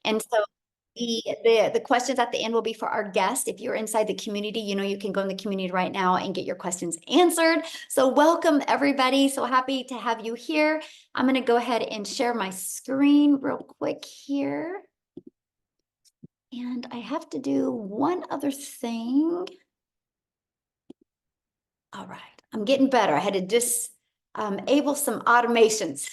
And so the questions at the end will be for our guest. If you're inside the community, you can go in the community right now and get your questions answered. So welcome, everybody. So happy to have you here. I'm going to go ahead and share my screen real quick here. And I have to do one other thing. All right, I'm getting better. I had to disable some automations.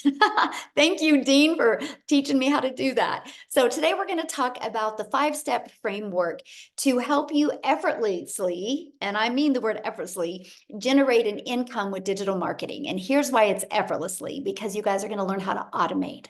Thank you, Dean, for teaching me how to do that. So today we're going to talk about the 5-step framework to help you effortlessly, and I mean the word effortlessly, generate an income with digital marketing. And here's why it's effortlessly, because you guys are going to learn how to automate.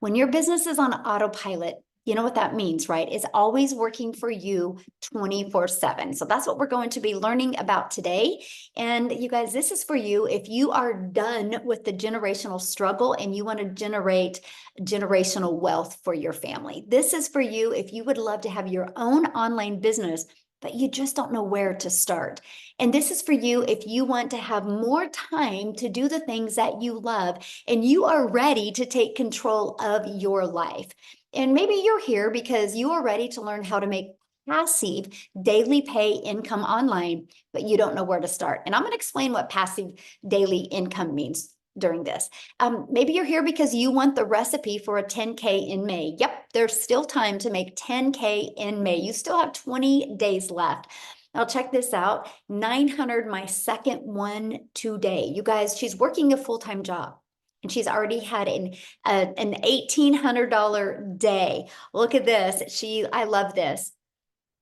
When your business is on autopilot, you know what that means, right? It's always working for you 24/7. So that's what we're going to be learning about today. And you guys, this is for you if you are done with the generational struggle and you want to generate generational wealth for your family. This is for you if you would love to have your own online business, but you just don't know where to start. And this is for you if you want to have more time to do the things that you love and you are ready to take control of your life. And maybe you're here because you are ready to learn how to make passive daily pay income online, but you don't know where to start. And I'm going to explain what passive daily income means during this. Maybe you're here because you want the recipe for a 10K in May. Yep, there's still time to make 10K in May. You still have 20 days left. Now check this out, 900, my second one today. You guys, she's working a full-time job. And she's already had an $1,800 day. Look at this. I love this.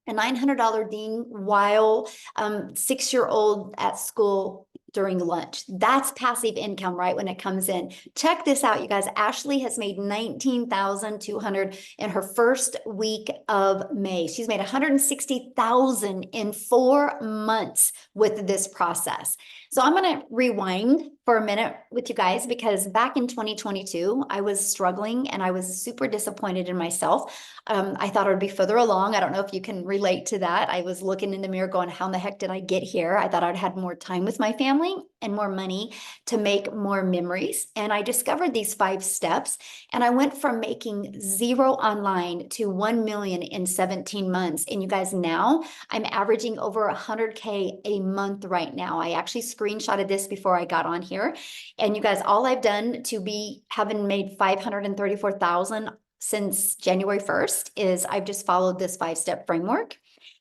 A $900 ding while 6-year-old at school during lunch. That's passive income, right? When it comes in. Check this out, you guys. Ashley has made $19,200 in her first week of May. She's made $160,000 in 4 months with this process. So I'm going to rewind for a minute with you guys because back in 2022, I was struggling and I was super disappointed in myself. I thought I would be further along. I don't know if you can relate to that. I was looking in the mirror going, how in the heck did I get here? I thought I'd had more time with my family and more money to make more memories. And I discovered these 5 steps and I went from making 0 online to 1 million in 17 months. And you guys, now I'm averaging over 100K a month right now. I actually screenshotted this before I got on here. And you guys, all I've done to be having made 534,000 since January 1st is I've just followed this 5-step framework.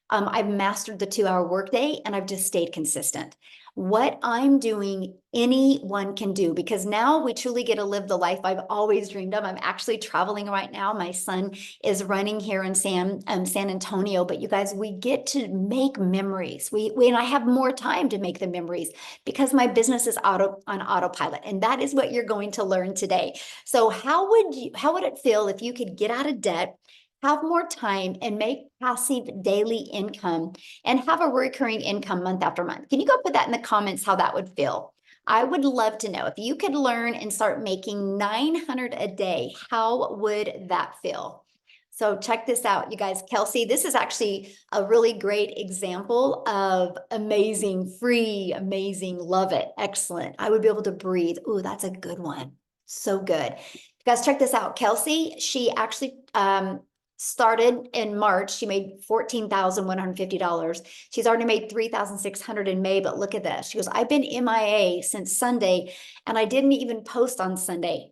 I've mastered the 2-hour workday and I've just stayed consistent. What I'm doing, anyone can do, because now we truly get to live the life I've always dreamed of. I'm actually traveling right now. My son is running here in San Antonio, but you guys, we get to make memories. And I have more time to make the memories because my business is on autopilot. And that is what you're going to learn today. So how would it feel if you could get out of debt, have more time, and make passive daily income and have a recurring income month after month? Can you go put that in the comments how that would feel? I would love to know if you could learn and start making 900 a day, how would that feel? So check this out, you guys. Kelsey, this is actually a really great example of amazing, free, amazing, love it, excellent. I would be able to breathe. Ooh, that's a good one. So good. You guys, check this out. Kelsey, she actually started in March. She made $14,150. She's already made $3,600 in May, but look at this. She goes, I've been MIA since Sunday and I didn't even post on Sunday.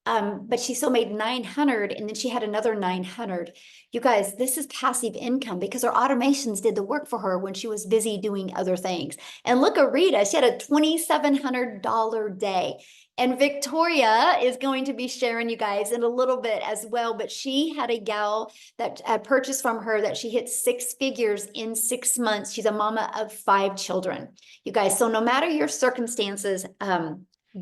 But she still made 900 and then she had another 900. You guys, this is passive income because her automations did the work for her when she was busy doing other things. And look at Rita, she had a $2,700 day. And Victoria is going to be sharing you guys in a little bit as well, but she had a gal that had purchased from her that she hit 6 figures in 6 months. She's a mama of 5 children. You guys, so no matter your circumstances,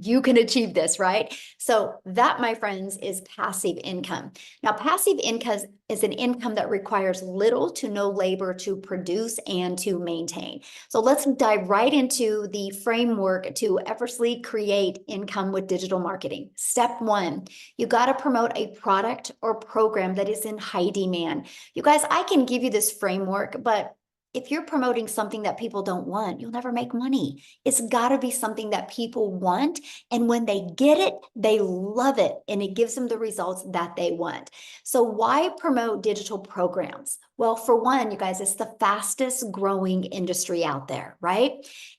you can achieve this, right? So that, my friends, is passive income. Now, passive income is an income that requires little to no labor to produce and to maintain. So let's dive right into the framework to effortlessly create income with digital marketing. Step 1, you got to promote a product or program that is in high demand. You guys, I can give you this framework, but if you're promoting something that people don't want, you'll never make money. It's got to be something that people want. And when they get it, they love it. And it gives them the results that they want. So why promote digital programs? Well, for one, you guys, it's the fastest growing industry out there, right?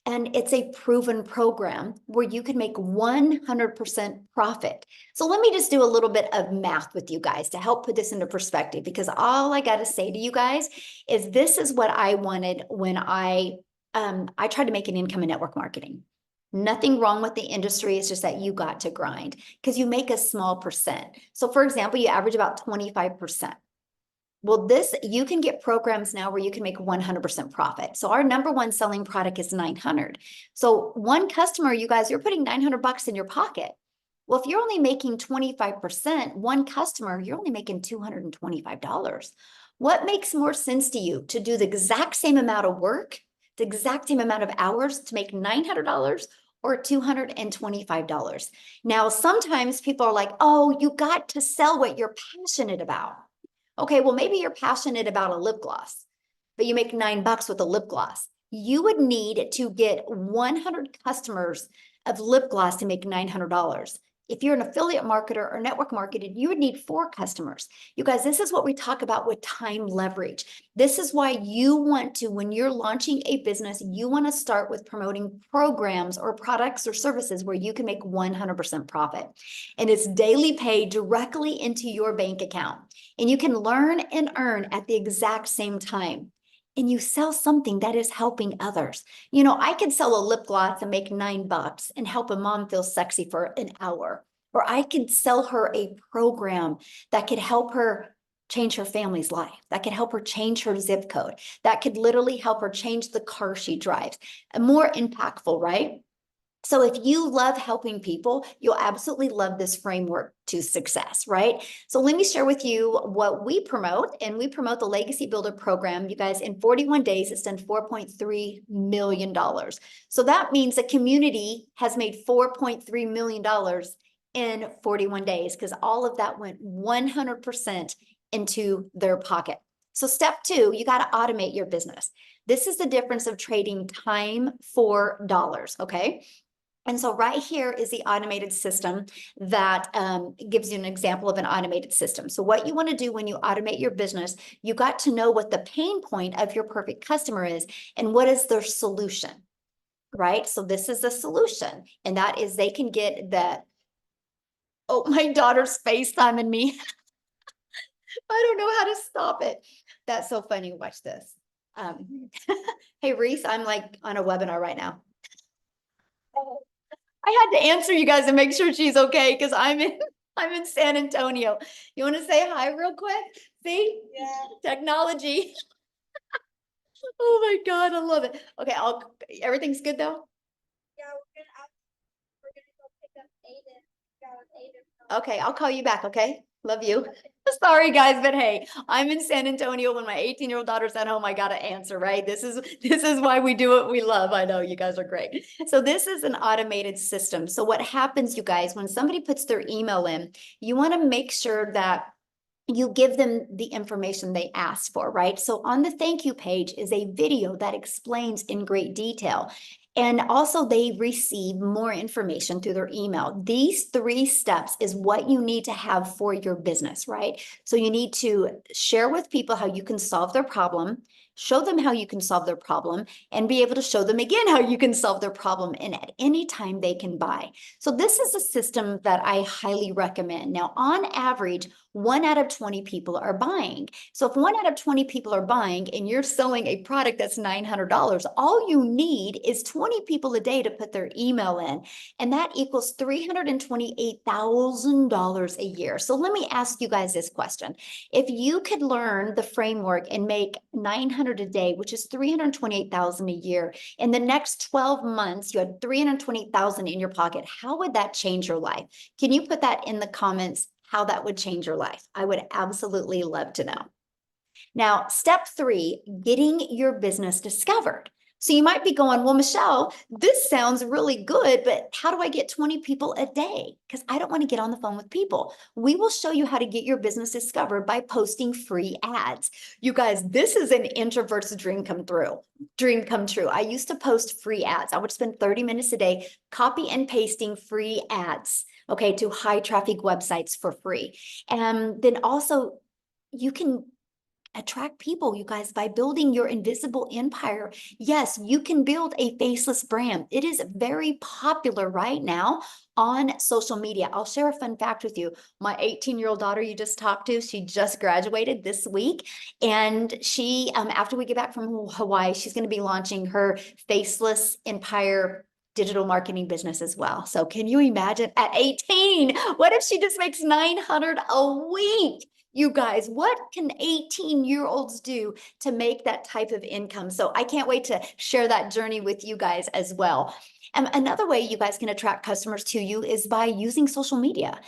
And it's a proven program where you can make 100% profit. So let me just do a little bit of math with you guys to help put this into perspective, because all I got to say to you guys is this is what I wanted when I tried to make an income in network marketing. Nothing wrong with the industry. It's just that you got to grind because you make a small percent. So for example, you average about 25%. Well, you can get programs now where you can make 100% profit. So our number one selling product is 900. So one customer, you guys, you're putting 900 bucks in your pocket. Well, if you're only making 25%, one customer, you're only making $225. What makes more sense to you, to do the exact same amount of work, the exact same amount of hours to make $900 or $225? Now, sometimes people are like, oh, you got to sell what you're passionate about. Okay, well, maybe you're passionate about a lip gloss, but you make $9 with a lip gloss. You would need to get 100 customers of lip gloss to make $900. If you're an affiliate marketer or network marketer, you would need 4 customers. You guys, this is what we talk about with time leverage. This is why you want to, when you're launching a business, you want to start with promoting programs or products or services where you can make 100% profit. And it's daily pay directly into your bank account. And you can learn and earn at the exact same time. And you sell something that is helping others. You know, I could sell a lip gloss and make $9 and help a mom feel sexy for an hour. Or I could sell her a program that could help her change her family's life, that could help her change her zip code, that could literally help her change the car she drives. More impactful, right? So if you love helping people, you'll absolutely love this framework to success, right? So let me share with you what we promote, and we promote the Legacy Builder program. You guys, in 41 days, it's done $4.3 million. So that means the community has made $4.3 million in 41 days because all of that went 100% into their pocket. So step 2, you got to automate your business. This is the difference of trading time for dollars, okay? And so right here is the automated system that gives you an example of an automated system. So what you want to do when you automate your business, you got to know what the pain point of your perfect customer is and what is their solution, right? So this is the solution, and that is they can get that. Oh, my daughter's FaceTiming me. I don't know how to stop it. That's so funny. Watch this. Hey, Reese, I'm like on a webinar right now. I had to answer you guys and make sure she's okay because I'm in San Antonio. You want to say hi real quick? See? Yeah. Technology. Oh my God, I love it. Okay, everything's good though? Yeah, we're gonna go pick up Aiden. Okay, I'll call you back, okay? Love you. Sorry guys, but hey, I'm in San Antonio when my 18-year-old daughter's at home. I gotta answer, right? This is why we do what we love. I know you guys are great. So this is an automated system. So what happens, you guys, when somebody puts their email in, you want to make sure that you give them the information they asked for, right? So on the thank you page is a video that explains in great detail. And also they receive more information through their email. These 3 steps is what you need to have for your business, right? So you need to share with people how you can solve their problem, show them how you can solve their problem, and be able to show them again how you can solve their problem, and at any time they can buy. So this is a system that I highly recommend. Now, on average, 1 out of 20 people are buying. So if 1 out of 20 people are buying and you're selling a product that's $900, all you need is 20 people a day to put their email in, and that equals $328,000 a year. So let me ask you guys this question. If you could learn the framework and make 900 a day, which is 328,000 a year, in the next 12 months, you had 328,000 in your pocket, how would that change your life? Can you put that in the comments? How that would change your life? I would absolutely love to know. Now, step 3, getting your business discovered. So you might be going, well, Michele, this sounds really good, but how do I get 20 people a day? Because I don't want to get on the phone with people. We will show you how to get your business discovered by posting free ads. You guys, this is an introvert's dream come true. I used to post free ads. I would spend 30 minutes a day copy and pasting free ads, okay, to high traffic websites for free. And then also you can attract people, you guys, by building your invisible empire. Yes, you can build a faceless brand. It is very popular right now on social media. I'll share a fun fact with you. My 18-year-old daughter you just talked to, she just graduated this week. And she, after we get back from Hawaii, she's going to be launching her faceless empire digital marketing business as well. So can you imagine at 18, what if she just makes $900 a week? You guys, what can 18-year-olds do to make that type of income? So I can't wait to share that journey with you guys as well. And another way you guys can attract customers to you is by using social media.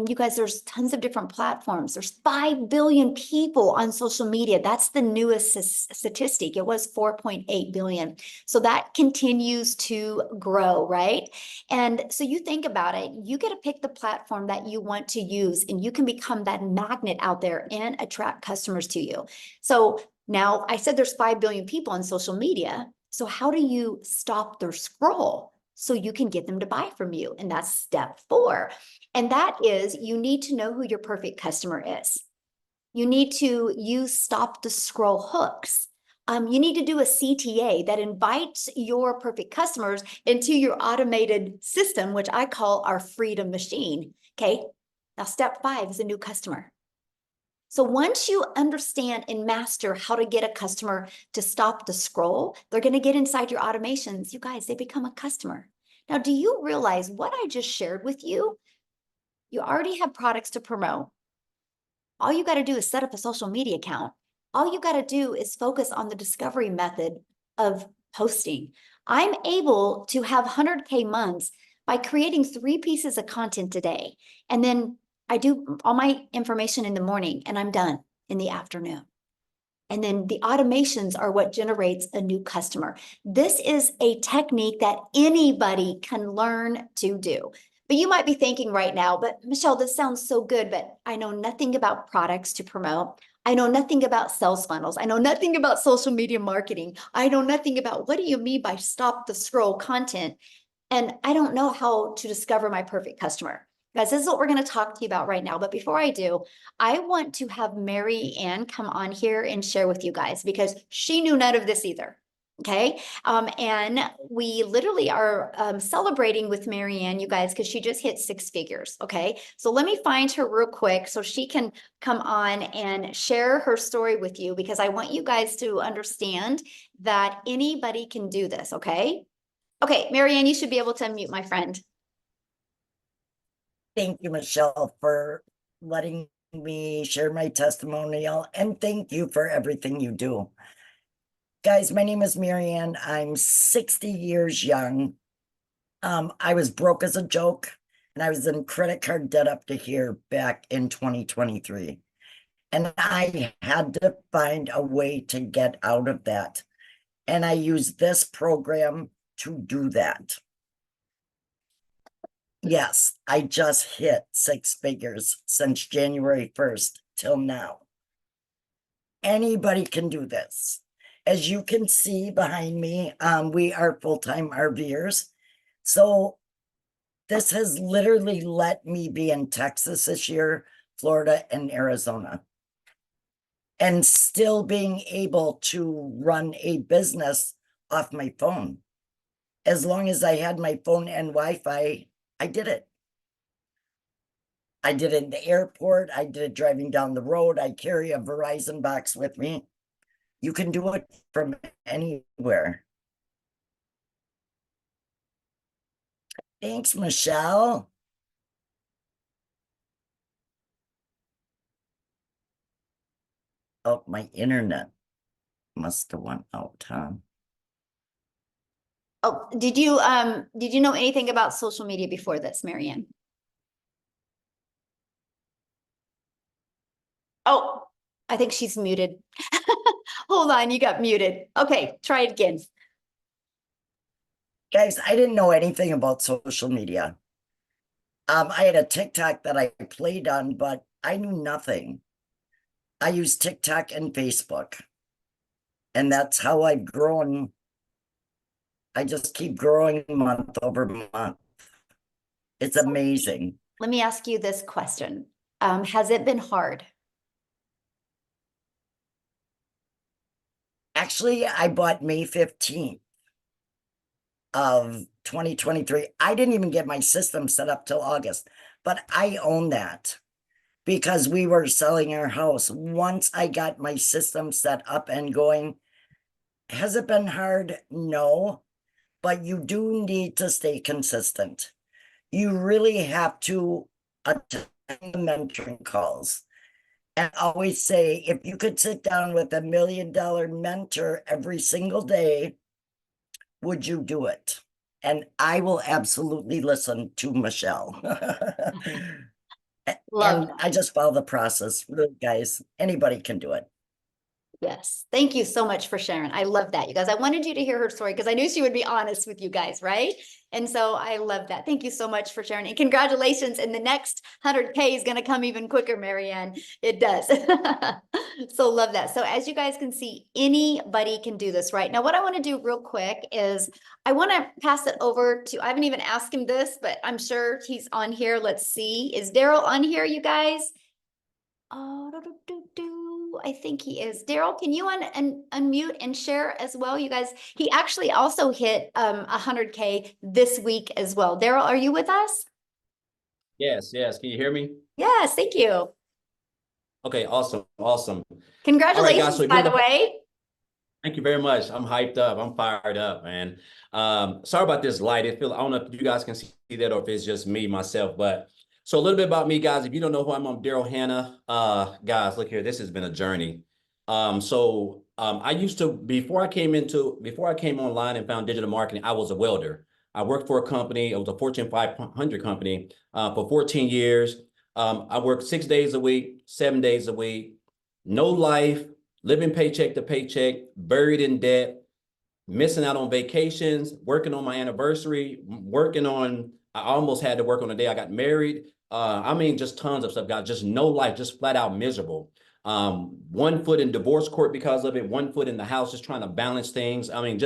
You guys, there's tons of different platforms. There's 5 billion people on social media. That's the newest statistic. It was 4.8 billion. So that continues to grow, right? And so you think about it, you get to pick the platform that you want to use, and you can become that magnet out there and attract customers to you. So now I said there's 5 billion people on social media. So how do you stop their scroll so you can get them to buy from you? And that's step 4. And that is, you need to know who your perfect customer is. You need to use stop the scroll hooks. You need to do a CTA that invites your perfect customers into your automated system, which I call our freedom machine. Okay. Now, step 5 is a new customer. So once you understand and master how to get a customer to stop the scroll, they're going to get inside your automations. You guys, they become a customer. Now, do you realize what I just shared with you? You already have products to promote. All you got to do is set up a social media account. All you got to do is focus on the discovery method of posting. I'm able to have 100K months by creating 3 pieces of content a day. And then I do all my information in the morning and I'm done in the afternoon. And then the automations are what generates a new customer. This is a technique that anybody can learn to do. But you might be thinking right now, but Michele, this sounds so good, but I know nothing about products to promote. I know nothing about sales funnels. I know nothing about social media marketing. I know nothing about what do you mean by stop the scroll content? And I don't know how to discover my perfect customer. Guys, this is what we're going to talk to you about right now. But before I do, I want to have Mary Ann come on here and share with you guys because she knew none of this either. Okay. And we literally are celebrating with Mary Ann, you guys, because she just hit 6 figures. Okay. So let me find her real quick so she can come on and share her story with you because I want you guys to understand that anybody can do this. Okay. Okay, Marianne, you should be able to unmute my friend. Thank you, Michele, for letting me share my testimonial, and thank you for everything you do. Guys, my name is Marianne. I'm 60 years young. I was broke as a joke, and I was in credit card debt up to here back in 2023. And I had to find a way to get out of that. And I used this program to do that. Yes, I just hit 6 figures since January 1st till now. Anybody can do this. As you can see behind me, we are full-time RVers. So this has literally let me be in Texas this year, Florida, and Arizona, and still being able to run a business off my phone. As long as I had my phone and Wi-Fi, I did it. I did it in the airport. I did it driving down the road. I carry a Verizon box with me. You can do it from anywhere. Thanks, Michele. Oh, my internet must have went out, huh? Oh, did you know anything about social media before this, Marianne? Oh, I think she's muted. Hold on, you got muted. Okay, try it again. Guys, I didn't know anything about social media. I had a TikTok that I played on, but I knew nothing. I use TikTok and Facebook, and that's how I've grown. I just keep growing month over month. It's amazing. Let me ask you this question. Has it been hard? Actually, I bought May 15th of 2023. I didn't even get my system set up till August, but I own that because we were selling our house. Once I got my system set up and going, has it been hard? No, but you do need to stay consistent. You really have to attend the mentoring calls. And I always say, if you could sit down with $1 million mentor every single day, would you do it? And I will absolutely listen to Michele. Love And I just follow the process. Really, guys, anybody can do it. Yes. Thank you so much for sharing. I love that, you guys. I wanted you to hear her story because I knew she would be honest with you guys, right? And so I love that. Thank you so much for sharing. And congratulations. And the next 100K is going to come even quicker, Marianne. It does. So love that. So as you guys can see, anybody can do this, right? Now, what I want to do real quick is I want to pass it over to, I haven't even asked him this, but I'm sure he's on here. Let's see. Is Daryl on here, you guys? Oh, I think he is. Daryl, can you unmute and share as well, you guys? He actually also hit 100K this week as well. Daryl, are you with us? Yes, yes. Can you hear me? Yes, thank you. Okay, awesome, awesome. Congratulations, guys, so by the way. Thank you very much. I'm hyped up. I'm fired up, man. Sorry about this light. I don't know if you guys can see that or if it's just me, myself, but so a little bit about me, guys. If you don't know who I'm Daryl Hannah. Guys, look here. This has been a journey. I used to, before I came online and found digital marketing, I was a welder. I worked for a company. It was a Fortune 500 company for 14 years. I worked 6 days a week, 7 days a week, no life, living paycheck to paycheck, buried in debt, missing out on vacations, working on my anniversary, I almost had to work on the day I got married. I mean, just tons of stuff, guys, just no life, just flat out miserable. 1 foot in divorce court because of it, 1 foot in the house, just trying to balance things. I mean,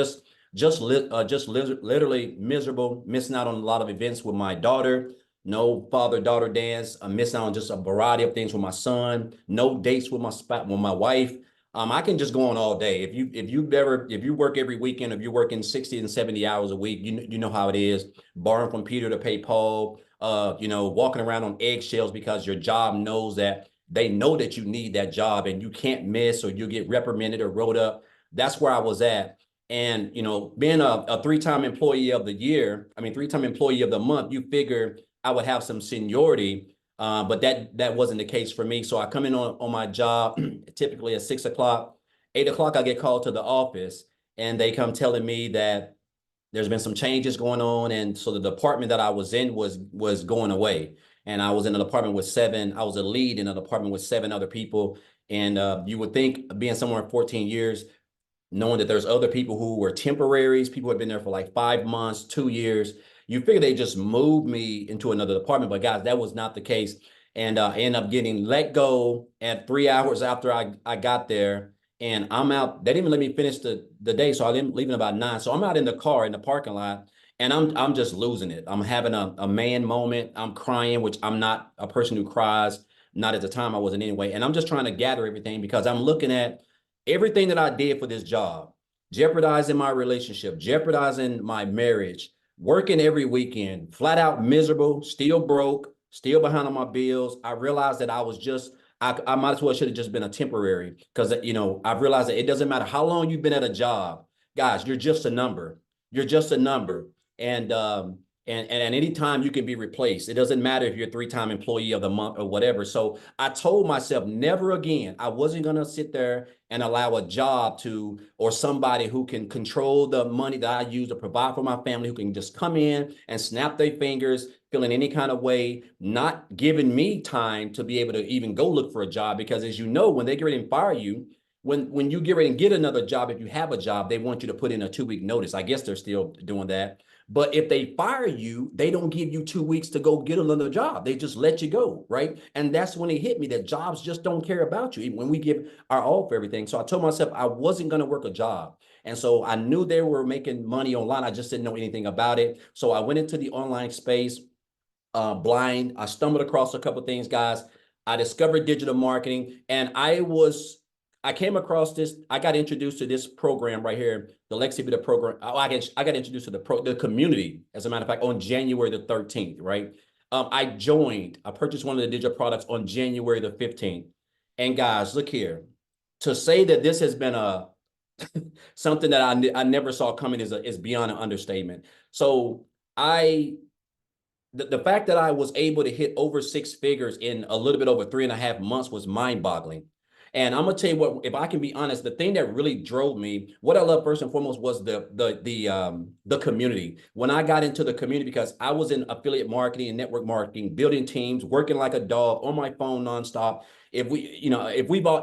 literally miserable, missing out on a lot of events with my daughter. No father-daughter dance. I'm missing out on just a variety of things with my son. No dates with my wife. I can just go on all day. If you work every weekend, if you're working 60 and 70 hours a week, you know how it is. Borrowing from Peter to pay Paul. Walking around on eggshells because your job knows that they know that you need that job and you can't miss or you get reprimanded or wrote up. That's where I was at. And being a 3-time employee of the year, 3-time employee of the month, you figure I would have some seniority. But that wasn't the case for me. So I come in on my job typically at 6 o'clock, 8 o'clock, I get called to the office and they come telling me that there's been some changes going on. And so the department that I was in was going away. And I was in an apartment with I was a lead in an apartment with 7 other people. And you would think, being somewhere 14 years, knowing that there's other people who were temporaries, people who had been there for like 5 months, 2 years, you figure they just moved me into another department. But guys, that was not the case. And I ended up getting let go at 3 hours after I got there. And I'm out. They didn't even let me finish the day. So I didn't leave at about 9. So I'm out in the car in the parking lot and I'm just losing it. I'm having a man moment. I'm crying, which I'm not a person who cries. Not at the time, I wasn't anyway. And I'm just trying to gather everything because I'm looking at everything that I did for this job, jeopardizing my relationship, jeopardizing my marriage, working every weekend, flat out miserable, still broke, still behind on my bills. I realized that I might as well should have just been a temporary because, I've realized that it doesn't matter how long you've been at a job, guys, you're just a number. You're just a number. And any time you can be replaced. It doesn't matter if you're a 3-time employee of the month or whatever. So I told myself never again. I wasn't going to sit there and allow a job or somebody who can control the money that I use to provide for my family, who can just come in and snap their fingers, feeling any kind of way, not giving me time to be able to even go look for a job. Because as you know, when they get ready and fire you, when you get ready and get another job, if you have a job, they want you to put in a 2-week notice. I guess they're still doing that. But if they fire you, they don't give you 2 weeks to go get another job. They just let you go, right? And that's when it hit me that jobs just don't care about you, even when we give our all for everything. So I told myself I wasn't going to work a job. And so I knew they were making money online. I just didn't know anything about it. So I went into the online space blind. I stumbled across a couple of things, guys. I discovered digital marketing, and I came across this. I got introduced to this program right here, the legacybuilder program. I got introduced to the community, as a matter of fact, on January the 13th, right? I purchased one of the digital products on January the 15th. And guys, look here. To say that this has been something that I never saw coming is beyond an understatement. So the fact that I was able to hit over 6 figures in a little bit over 3.5 months was mind-boggling. And I'm gonna tell you what, if I can be honest, the thing that really drove me, what I love first and foremost was the community. When I got into the community, because I was in affiliate marketing and network marketing, building teams, working like a dog on my phone nonstop. If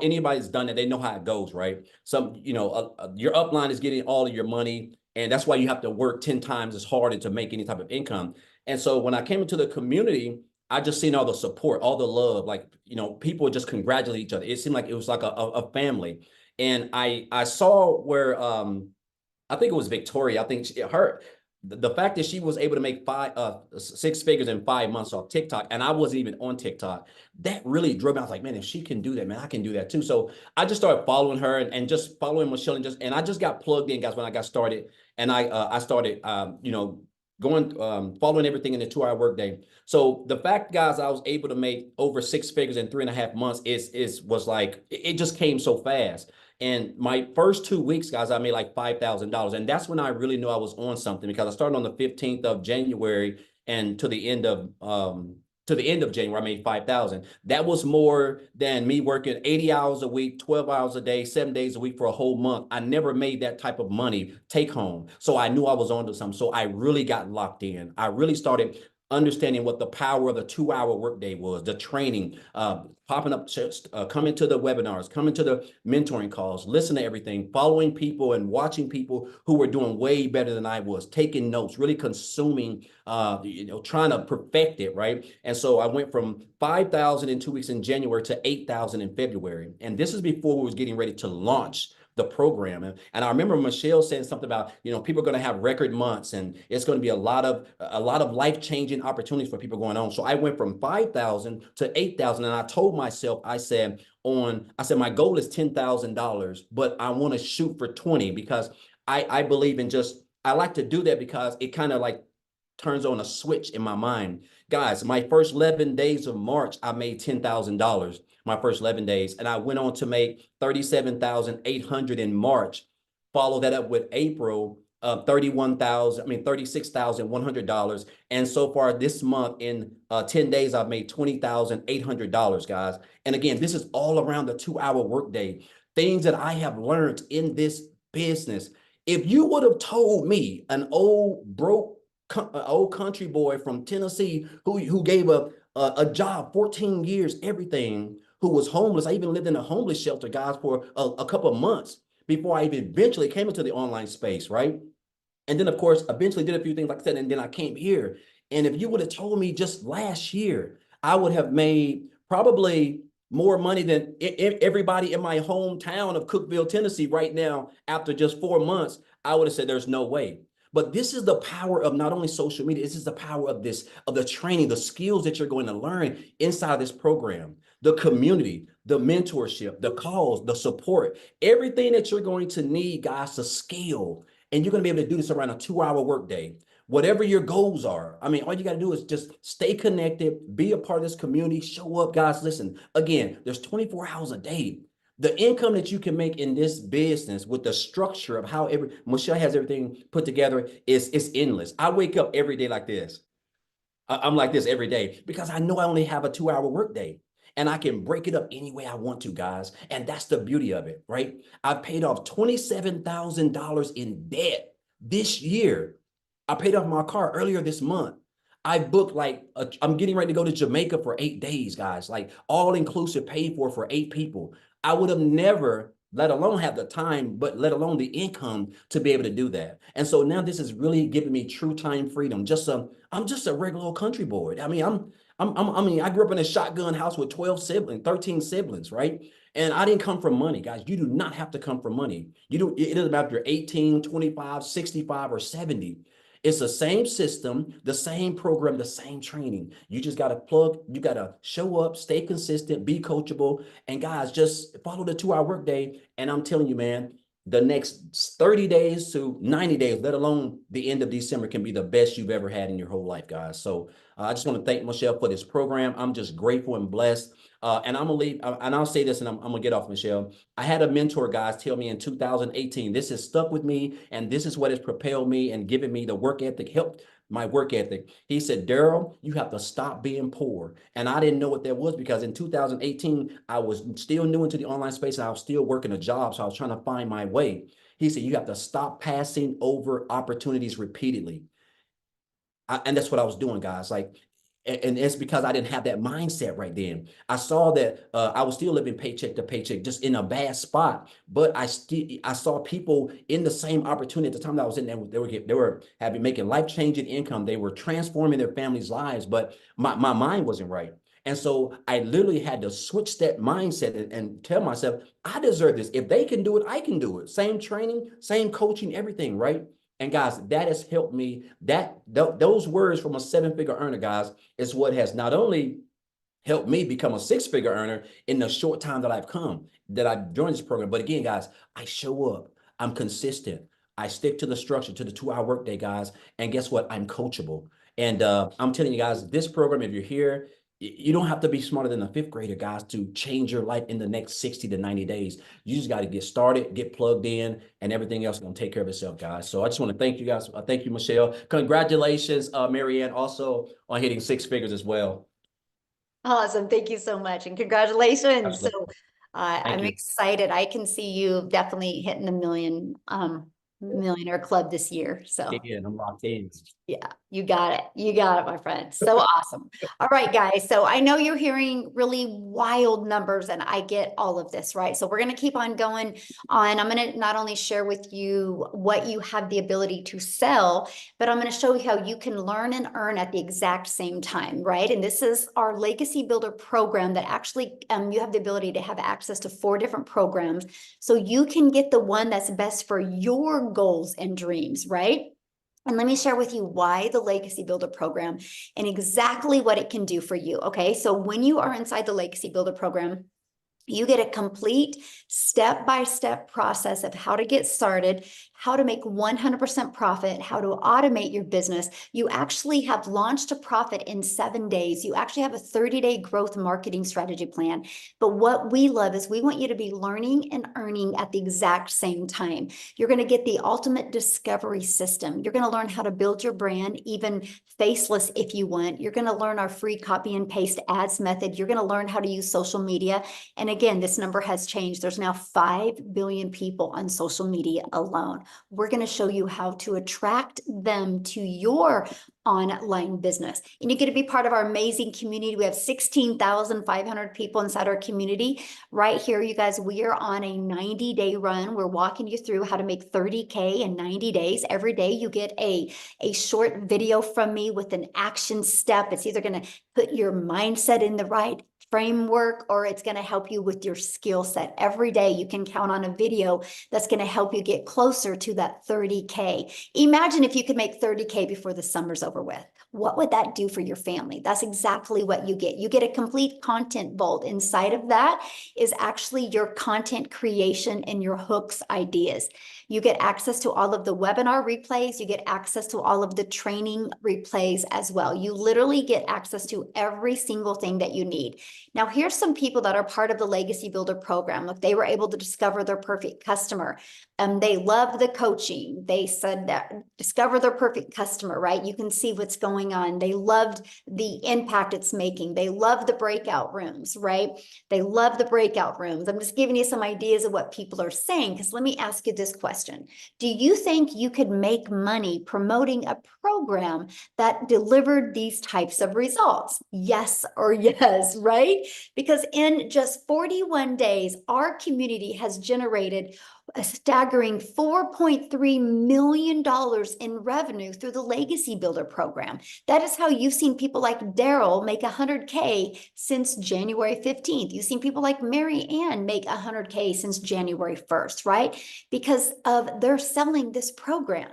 anybody's done it, they know how it goes, right? Your upline is getting all of your money, and that's why you have to work 10 times as hard to make any type of income. And so when I came into the community, I just seen all the support, all the love, people just congratulate each other. It seemed like it was like a family. And I saw where I think it was Victoria. I think the fact that she was able to make 6 figures in 5 months off TikTok, and I wasn't even on TikTok, that really drove me. I was like, man, if she can do that, man, I can do that too. So I just started following her and just following Michele, and I just got plugged in, guys, when I got started. And I started following everything in the 2-hour workday. So the fact, guys, I was able to make over 6 figures in 3.5 months was like, it just came so fast. And my first 2 weeks, guys, I made like $5,000. And that's when I really knew I was on something, because I started on the 15th of January, and to the end of January, I made 5,000. That was more than me working 80 hours a week, 12 hours a day, 7 days a week for a whole month. I never made that type of money take home. So I knew I was onto something. So I really got locked in. I really started understanding what the power of the 2-hour workday was, the training, popping up, coming to the webinars, coming to the mentoring calls, listening to everything, following people and watching people who were doing way better than I was, taking notes, really consuming, trying to perfect it, right? And so I went from 5,000 in 2 weeks in January to 8,000 in February. And this is before we was getting ready to launch the program. And I remember Michele saying something about, people are going to have record months, and it's going to be a lot of life-changing opportunities for people going on. So I went from 5,000 to 8,000. And I told myself, I said, my goal is $10,000, but I want to shoot for 20, because I believe in I like to do that because it kind of like turns on a switch in my mind. Guys, my first 11 days of March, I made $10,000. My first 11 days. And I went on to make $37,800 in March. Follow that up with April, $36,100. And so far this month, in 10 days, I've made $20,800, guys. And again, this is all around the 2-hour workday. Things that I have learned in this business. If you would have told me, an old country boy from Tennessee who gave a job, 14 years, everything, who was homeless. I even lived in a homeless shelter, guys, for a couple of months before I even eventually came into the online space, right? And then, of course, eventually did a few things like I said, and then I came here. And if you would have told me just last year, I would have made probably more money than everybody in my hometown of Cookeville, Tennessee right now. After just 4 months, I would have said there's no way. But this is the power of not only social media, this is the power of the training, the skills that you're going to learn inside this program, the community, the mentorship, the calls, the support, everything that you're going to need, guys, to scale. And you're going to be able to do this around a 2-hour workday. Whatever your goals are. I mean, all you got to do is just stay connected, be a part of this community, show up, guys. Listen, again, there's 24 hours a day. The income that you can make in this business with the structure of how Michele has everything put together is endless. I wake up every day like this. I'm like this every day because I know I only have a 2-hour workday, and I can break it up any way I want to, guys. And that's the beauty of it, right? I paid off $27,000 in debt this year. I paid off my car earlier this month. I booked I'm getting ready to go to Jamaica for 8 days, guys, like all inclusive, paid for 8 people. I would have never let alone have the time, but let alone the income to be able to do that. And so now this is really giving me true time freedom. I'm just a regular old country boy. I mean, I mean, I grew up in a shotgun house with 13 siblings, right? And I didn't come from money, guys. You do not have to come from money. It doesn't matter if you're 18, 25, 65, or 70. It's the same system, the same program, the same training. You just got to you got to show up, stay consistent, be coachable. And guys, just follow the 2-hour workday. And I'm telling you, man, the next 30 days to 90 days, let alone the end of December, can be the best you've ever had in your whole life, guys. So I just want to thank Michele for this program. I'm just grateful and blessed. And I'm gonna leave, and I'll say this, and I'm gonna get off, Michele. I had a mentor, guys, tell me in 2018, this has stuck with me, and this is what has propelled me and given me the work ethic, helped my work ethic. He said, Daryl, you have to stop being poor. And I didn't know what that was, because in 2018, I was still new into the online space, and I was still working a job, so I was trying to find my way. He said, you have to stop passing over opportunities repeatedly. And that's what I was doing, guys. Like, and it's because I didn't have that mindset right then. I saw that I was still living paycheck to paycheck, just in a bad spot. But I saw people in the same opportunity at the time that I was in there. They were making life-changing income. They were transforming their families' lives, but my mind wasn't right. And so I literally had to switch that mindset and tell myself, I deserve this. If they can do it, I can do it. Same training, same coaching, everything, right? And guys, that has helped me. Those words from a 7-figure earner, guys, is what has not only helped me become a 6-figure earner in the short time that I've joined this program. But again, guys, I show up. I'm consistent. I stick to the structure, to the 2-hour workday, guys. And guess what? I'm coachable. And I'm telling you guys, this program, if you're here, you don't have to be smarter than a 5th grader, guys, to change your life in the next 60 to 90 days. You just got to get started, get plugged in, and everything else is going to take care of itself, guys. So I just want to thank you guys. Thank you, Michele. Congratulations, Marianne, also on hitting 6 figures as well. Awesome. Thank you so much. And congratulations. Absolutely. So I'm you. excited. I can see you definitely hitting the millionaire club this year. So Yeah, I'm locked in. yeah, you got it. You got it, my friend. So awesome. All right, guys. So I know you're hearing really wild numbers, and I get all of this, right? So we're going to keep on going on. I'm going to not only share with you what you have the ability to sell, but I'm going to show you how you can learn and earn at the exact same time, right? And this is our Legacy Builder program that actually you have the ability to have access to 4 different programs. So you can get the one that's best for your goals and dreams, right? And let me share with you why the Legacy Builder program and exactly what it can do for you. Okay, so when you are inside the Legacy Builder program, you get a complete step-by-step process of how to get started, how to make 100% profit, how to automate your business. You actually have launched a profit in 7 days. You actually have a 30-day growth marketing strategy plan. But what we love is we want you to be learning and earning at the exact same time. You're going to get the ultimate discovery system. You're going to learn how to build your brand, even faceless if you want. You're going to learn our free copy and paste ads method. You're going to learn how to use social media. And again, this number has changed. There's now 5 billion people on social media alone. We're going to show you how to attract them to your online business. And you get to be part of our amazing community. We have 16,500 people inside our community. Right here, you guys, we are on a 90-day run. We're walking you through how to make 30K in 90 days. Every day you get a short video from me with an action step. It's either going to put your mindset in the right framework, or it's going to help you with your skill set. Every day you can count on a video that's going to help you get closer to that 30K. Imagine if you could make 30K before the summer's over with. What would that do for your family? That's exactly what you get. You get a complete content vault. Inside of that is actually your content creation and your hooks ideas. You get access to all of the webinar replays. You get access to all of the training replays as well. You literally get access to every single thing that you need. Now, here's some people that are part of the Legacy Builder program. Look, they were able to discover their perfect customer. They loved the coaching. They said that discover their perfect customer, right? You can see what's going going on. They loved the impact it's making. They love the breakout rooms, right? They love the breakout rooms. I'm just giving you some ideas of what people are saying, because let me ask you this question. Do you think you could make money promoting a program that delivered these types of results? Yes or yes, right? Because in just 41 days, our community has generated a staggering $4.3 million in revenue through the Legacy Builder program. That is how you've seen people like Daryl make 100K since January 15th. You've seen people like Mary Ann make 100K since January 1st, right? Because of they're selling this program,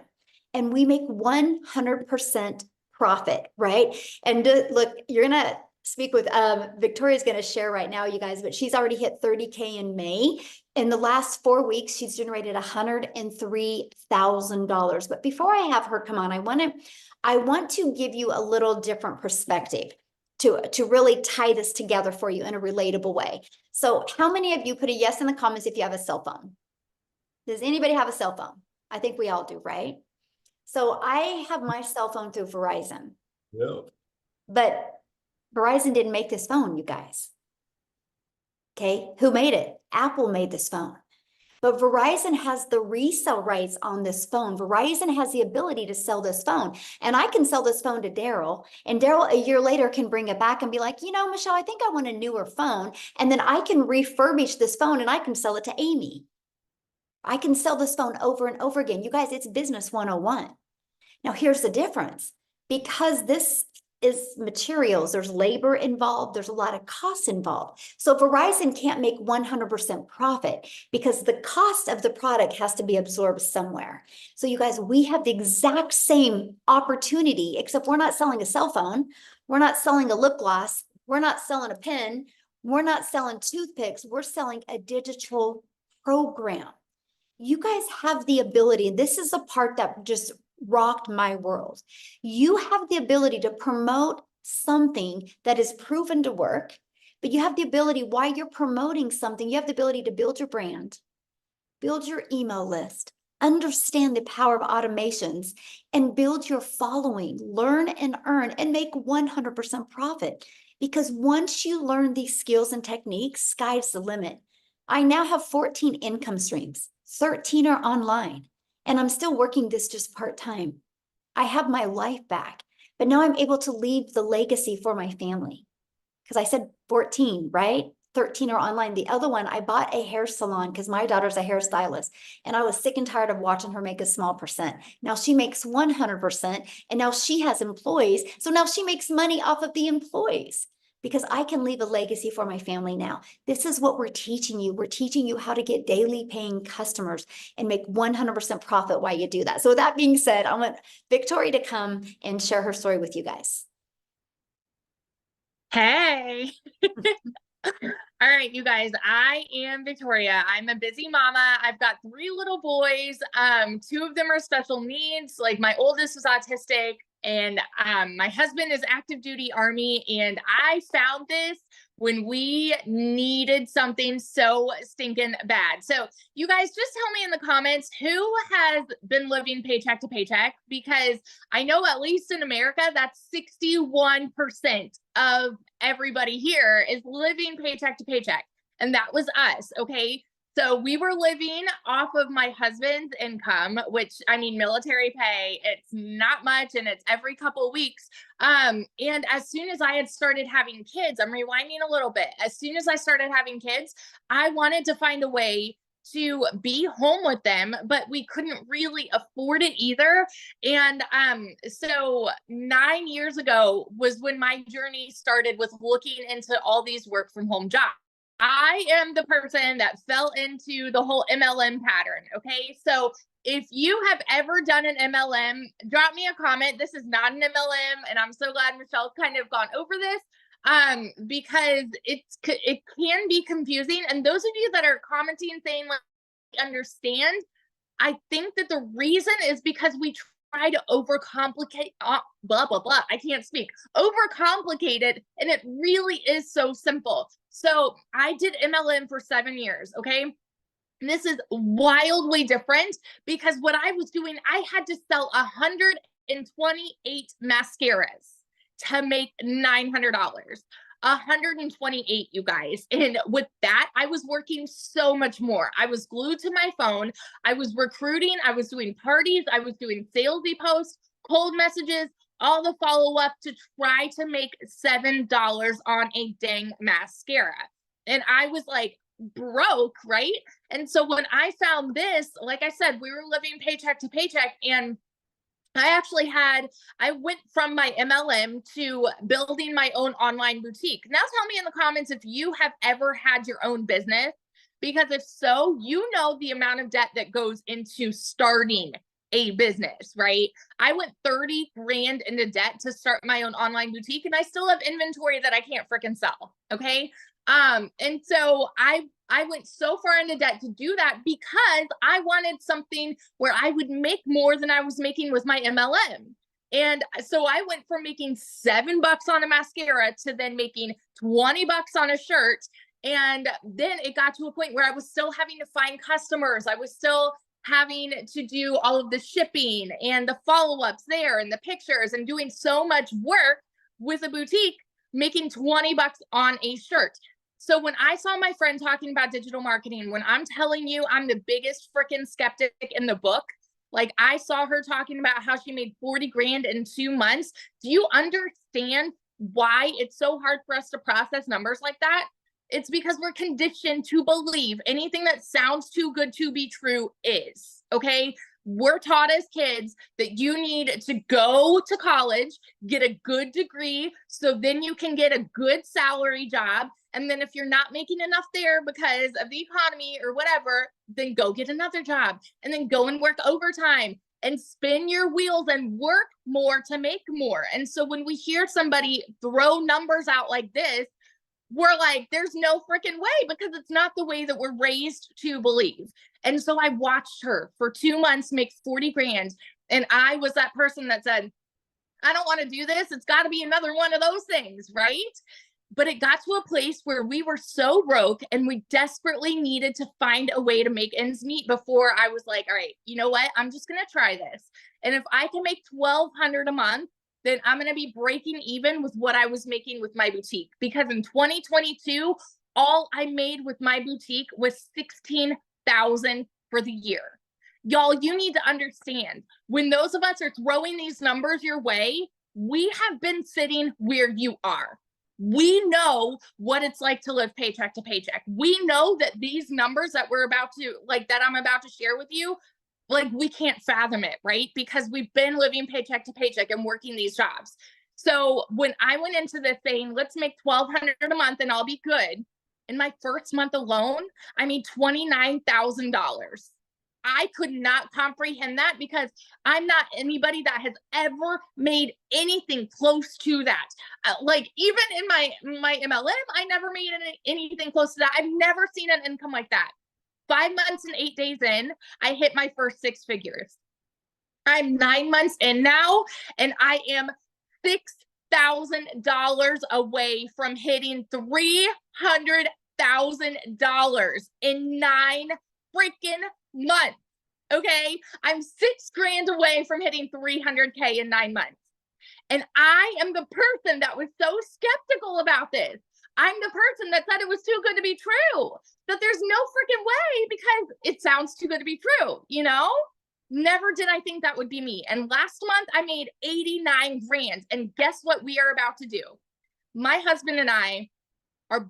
and we make 100% profit, right? And look, you're gonna speak with Victoria's going to share right now, you guys, but she's already hit 30K in May. In the last 4 weeks, she's generated $103,000. But before I have her come on, I want to give you a little different perspective to really tie this together for you in a relatable way. So how many of you put a yes in the comments if you have a cell phone? Does anybody have a cell phone? I think we all do, right? So I have my cell phone through Verizon. Yeah. But Verizon didn't make this phone, you guys. Okay, who made it? Apple made this phone. But Verizon has the resale rights on this phone. Verizon has the ability to sell this phone. And I can sell this phone to Daryl. And Daryl a year later can bring it back and be like, you know, Michelle, I think I want a newer phone. And then I can refurbish this phone and I can sell it to Amy. I can sell this phone over and over again. You guys, it's business 101. Now, here's the difference. Because this is materials, there's labor involved, there's a lot of costs involved. So Verizon can't make 100% profit because the cost of the product has to be absorbed somewhere. So you guys, we have the exact same opportunity, except we're not selling a cell phone. We're not selling a lip gloss. We're not selling a pen. We're not selling toothpicks. We're selling a digital program. You guys have the ability, and this is the part that just rocked my world. You have the ability to promote something that is proven to work, but you have the ability, while you're promoting something, you have the ability to build your brand, build your email list, understand the power of automations, and build your following, learn and earn, and make 100% profit. Because once you learn these skills and techniques, sky's the limit. I now have 14 income streams, 13 are online. And I'm still working this just part-time. I have my life back, but now I'm able to leave the legacy for my family. Because I said 14, right? 13 are online. The other one, I bought a hair salon because my daughter's a hairstylist. And I was sick and tired of watching her make a small percent. Now she makes 100%. And now she has employees. So now she makes money off of the employees. Because I can leave a legacy for my family now. This is what we're teaching you. We're teaching you how to get daily paying customers and make 100% profit while you do that. So with that being said, I want Victoria to come and share her story with you guys. Hey. All right, you guys, I am Victoria. I'm a busy mama. I've got 3 little boys. 2 of them are special needs. Like my oldest is autistic, and my husband is active duty Army. And I found this when we needed something so stinking bad. So you guys just tell me in the comments who has been living paycheck to paycheck, because I know at least in America, that's 61% of everybody here is living paycheck to paycheck. And that was us. Okay. So we were living off of my husband's income, which, I mean, military pay, it's not much, and it's every couple of weeks. And as soon as I had started having kids, I'm rewinding a little bit. As soon as I started having kids, I wanted to find a way to be home with them, but we couldn't really afford it either. And so 9 years ago was when my journey started with looking into all these work from home jobs. I am the person that fell into the whole MLM pattern. Okay. So if you have ever done an MLM, drop me a comment. This is not an MLM. And I'm so glad Michelle's kind of gone over this. Because it can be confusing. And those of you that are commenting saying like, understand, I think that the reason is because we try to overcomplicate, blah, blah, blah. I can't speak. Overcomplicate it. And it really is so simple. So I did MLM for 7 years. Okay. And this is wildly different because what I was doing, I had to sell 100 128 mascaras to make $900. 128, you guys. And with that, I was working so much more. I was glued to my phone. I was recruiting. I was doing parties. I was doing salesy posts, cold messages, all the follow-up to try to make $7 on a dang mascara. And I was like broke, right? And so when I found this, like I said, we were living paycheck to paycheck, and I went from my MLM to building my own online boutique. Now tell me in the comments if you have ever had your own business, because if so, you know the amount of debt that goes into starting a business, right? I went 30 grand into debt to start my own online boutique, and I still have inventory that I can't freaking sell. Okay. And so I went so far into debt to do that because I wanted something where I would make more than I was making with my MLM. And so I went from making $7 on a mascara to then making $20 on a shirt. And then it got to a point where I was still having to find customers. I was still having to do all of the shipping and the follow-ups there and the pictures and doing so much work with a boutique, making $20 on a shirt. So when I saw my friend talking about digital marketing, when I'm telling you I'm the biggest freaking skeptic in the book, like I saw her talking about how she made 40 grand in 2 months. Do you understand why it's so hard for us to process numbers like that? It's because we're conditioned to believe anything that sounds too good to be true is, okay? We're taught as kids that you need to go to college, get a good degree, so then you can get a good salary job. And then if you're not making enough there because of the economy or whatever, then go get another job and then go and work overtime and spin your wheels and work more to make more. And so when we hear somebody throw numbers out like this, we're like, there's no freaking way, because it's not the way that we're raised to believe. And so I watched her for 2 months make 40 grand. And I was that person that said, I don't want to do this. It's got to be another one of those things, right? But it got to a place where we were so broke and we desperately needed to find a way to make ends meet before I was like, all right, you know what? I'm just going to try this. And if I can make $1,200 a month, then I'm going to be breaking even with what I was making with my boutique. Because in 2022, all I made with my boutique was $16,000 for the year. Y'all, you need to understand, when those of us are throwing these numbers your way, we have been sitting where you are. We know what it's like to live paycheck to paycheck. We know that these numbers that I'm about to share with you, like, we can't fathom it, right? Because we've been living paycheck to paycheck and working these jobs. So when I went into this saying, let's make $1,200 a month and I'll be good, in my first month alone, I made $29,000. I could not comprehend that, because I'm not anybody that has ever made anything close to that. Like, even in my MLM, I never made anything close to that. I've never seen an income like that. 5 months and 8 days in, I hit my first 6 figures. I'm 9 months in now, and I am $6,000 away from hitting $300,000 in 9 freaking months. Okay, I'm 6 grand away from hitting 300K in 9 months. And I am the person that was so skeptical about this. I'm the person that said it was too good to be true, that there's no freaking way because it sounds too good to be true, you know? Never did I think that would be me. And last month I made 89 grand. And guess what we are about to do? My husband and I are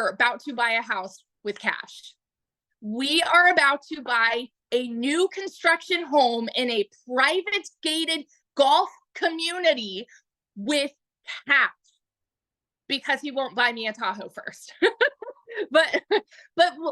about to buy a house with cash. We are about to buy a new construction home in a private gated golf community with cash, because he won't buy me a Tahoe first. but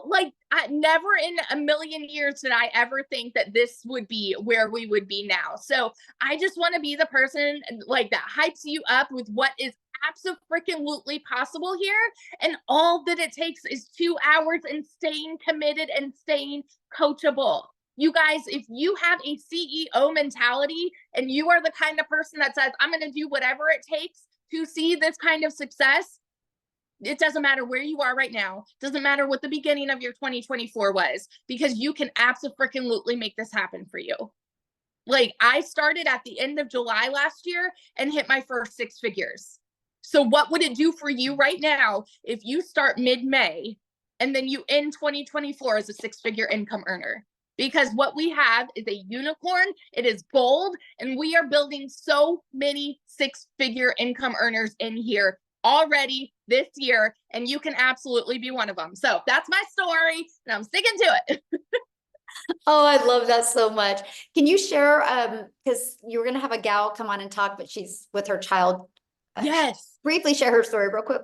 like, never in a million years did I ever think that this would be where we would be now. So I just want to be the person like that hypes you up with what is absolutely possible here. And all that it takes is 2 hours and staying committed and staying coachable. You guys, if you have a CEO mentality and you are the kind of person that says, I'm going to do whatever it takes to see this kind of success, it doesn't matter where you are right now. Doesn't matter what the beginning of your 2024 was, because you can absolutely make this happen for you. Like I started at the end of July last year and hit my first 6 figures. So what would it do for you right now if you start mid-May and then you end 2024 as a 6-figure income earner? Because what we have is a unicorn, it is gold, and we are building so many 6-figure income earners in here already this year, and you can absolutely be one of them. So that's my story, and I'm sticking to it. Oh, I love that so much. Can you share, because you were going to have a gal come on and talk, but she's with her child. Yes. Briefly share her story real quick.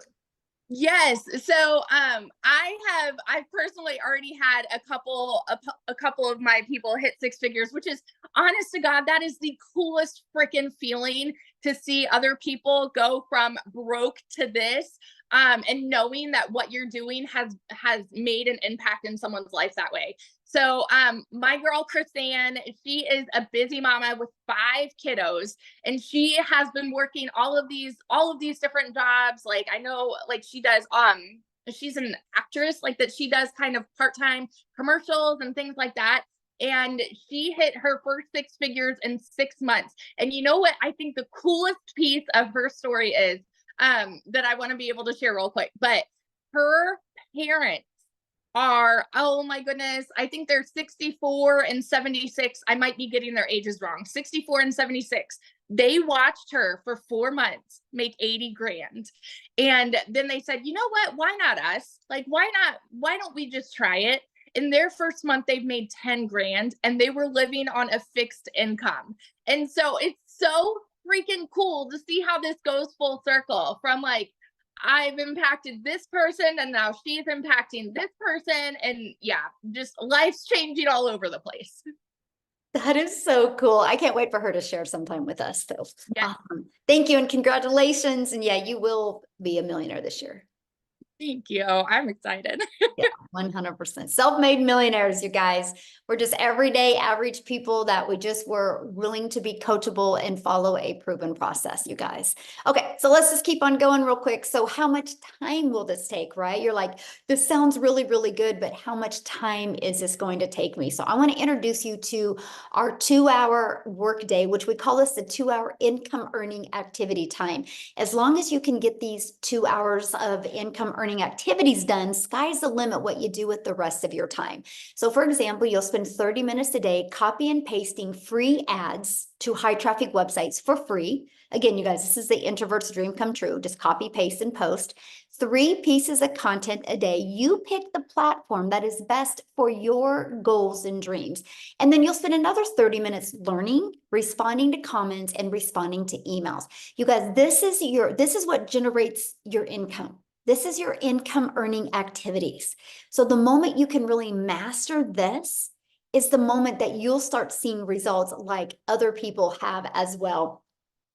Yes. So I've personally already had a couple of my people hit 6 figures, which is, honest to God, that is the coolest freaking feeling to see other people go from broke to this. And knowing that what you're doing has made an impact in someone's life that way. So my girl Chrisanne, she is a busy mama with 5 kiddos, and she has been working all of these different jobs. Like I know, like she does she's an actress, like that she does kind of part-time commercials and things like that. And she hit her first 6 figures in 6 months. And you know what I think the coolest piece of her story is, that I want to be able to share real quick, but her parents are, oh my goodness, I think they're 64 and 76. I might be getting their ages wrong. 64 and 76. They watched her for 4 months make 80 grand. And then they said, you know what? Why not us? Like, why don't we just try it? In their first month, they've made 10 grand and they were living on a fixed income. And so it's so freaking cool to see how this goes full circle from like, I've impacted this person and now she's impacting this person. And yeah, just life's changing all over the place. That is so cool. I can't wait for her to share sometime with us. So Yeah. Thank you and congratulations. And yeah, you will be a millionaire this year. Thank you. I'm excited. Yeah, 100%. Self-made millionaires, you guys. We're just everyday average people that we just were willing to be coachable and follow a proven process, you guys. Okay, so let's just keep on going real quick. So how much time will this take, right? You're like, this sounds really, really good, but how much time is this going to take me? So I want to introduce you to our 2-hour workday, which we call this the 2-hour income earning activity time. As long as you can get these 2 hours of income earning activities done, sky's the limit what you do with the rest of your time. So for example, you'll spend 30 minutes a day copy and pasting free ads to high traffic websites for free. Again, you guys, this is the introvert's dream come true. Just copy, paste, and post 3 pieces of content a day. You pick the platform that is best for your goals and dreams. And then you'll spend another 30 minutes learning, responding to comments, and responding to emails. You guys, this is what generates your income. This is your income earning activities. So the moment you can really master this is the moment that you'll start seeing results like other people have as well.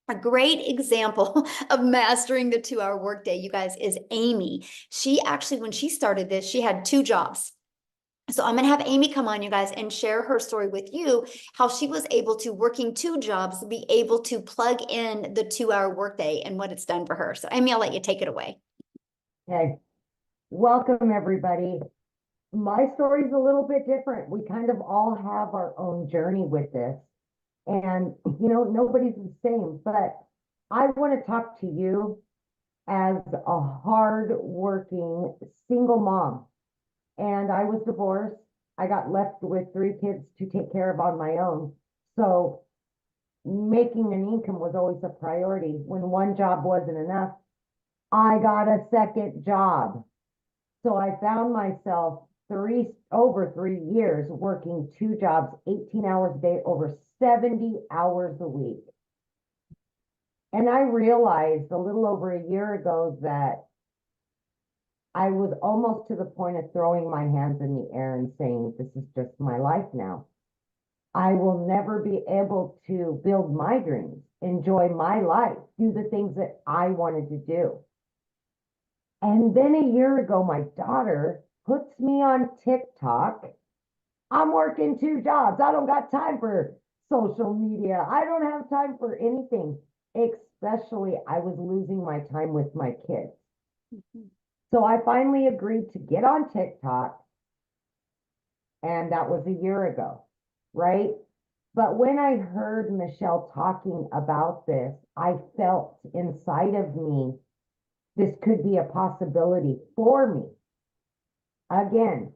A great example of mastering the 2-hour workday, you guys, is Amy. She actually, when she started this, she had 2 jobs. So I'm going to have Amy come on, you guys, and share her story with you, how she was able to, working 2 jobs, be able to plug in the 2-hour workday and what it's done for her. So Amy, I'll let you take it away. Okay, welcome everybody. My story is a little bit different. We kind of all have our own journey with this. And, nobody's the same, but I want to talk to you as a hard-working single mom. And I was divorced. I got left with 3 kids to take care of on my own. So making an income was always a priority. When one job wasn't enough, I got a second job. So I found myself over 3 years working 2 jobs, 18 hours a day, over 70 hours a week. And I realized a little over a year ago that I was almost to the point of throwing my hands in the air and saying, this is just my life now. I will never be able to build my dreams, enjoy my life, do the things that I wanted to do. And then a year ago, my daughter puts me on TikTok. I'm working 2 jobs. I don't got time for social media. I don't have time for anything. Especially, I was losing my time with my kids. So I finally agreed to get on TikTok. And that was a year ago, right? But when I heard Michele talking about this, I felt inside of me, this could be a possibility for me. Again,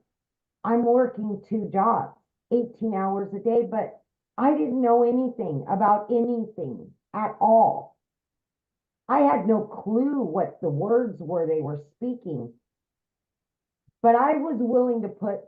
I'm working 2 jobs, 18 hours a day, but I didn't know anything about anything at all. I had no clue what the words were they were speaking, but I was willing to put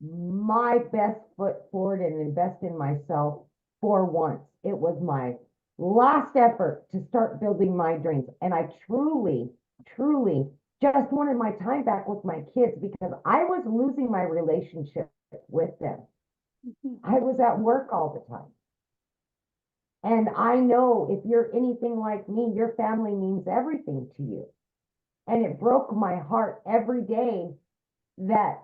my best foot forward and invest in myself for once. It was my last effort to start building my dreams. And I truly, truly just wanted my time back with my kids because I was losing my relationship with them. I was at work all the time. And I know if you're anything like me, your family means everything to you. And it broke my heart every day that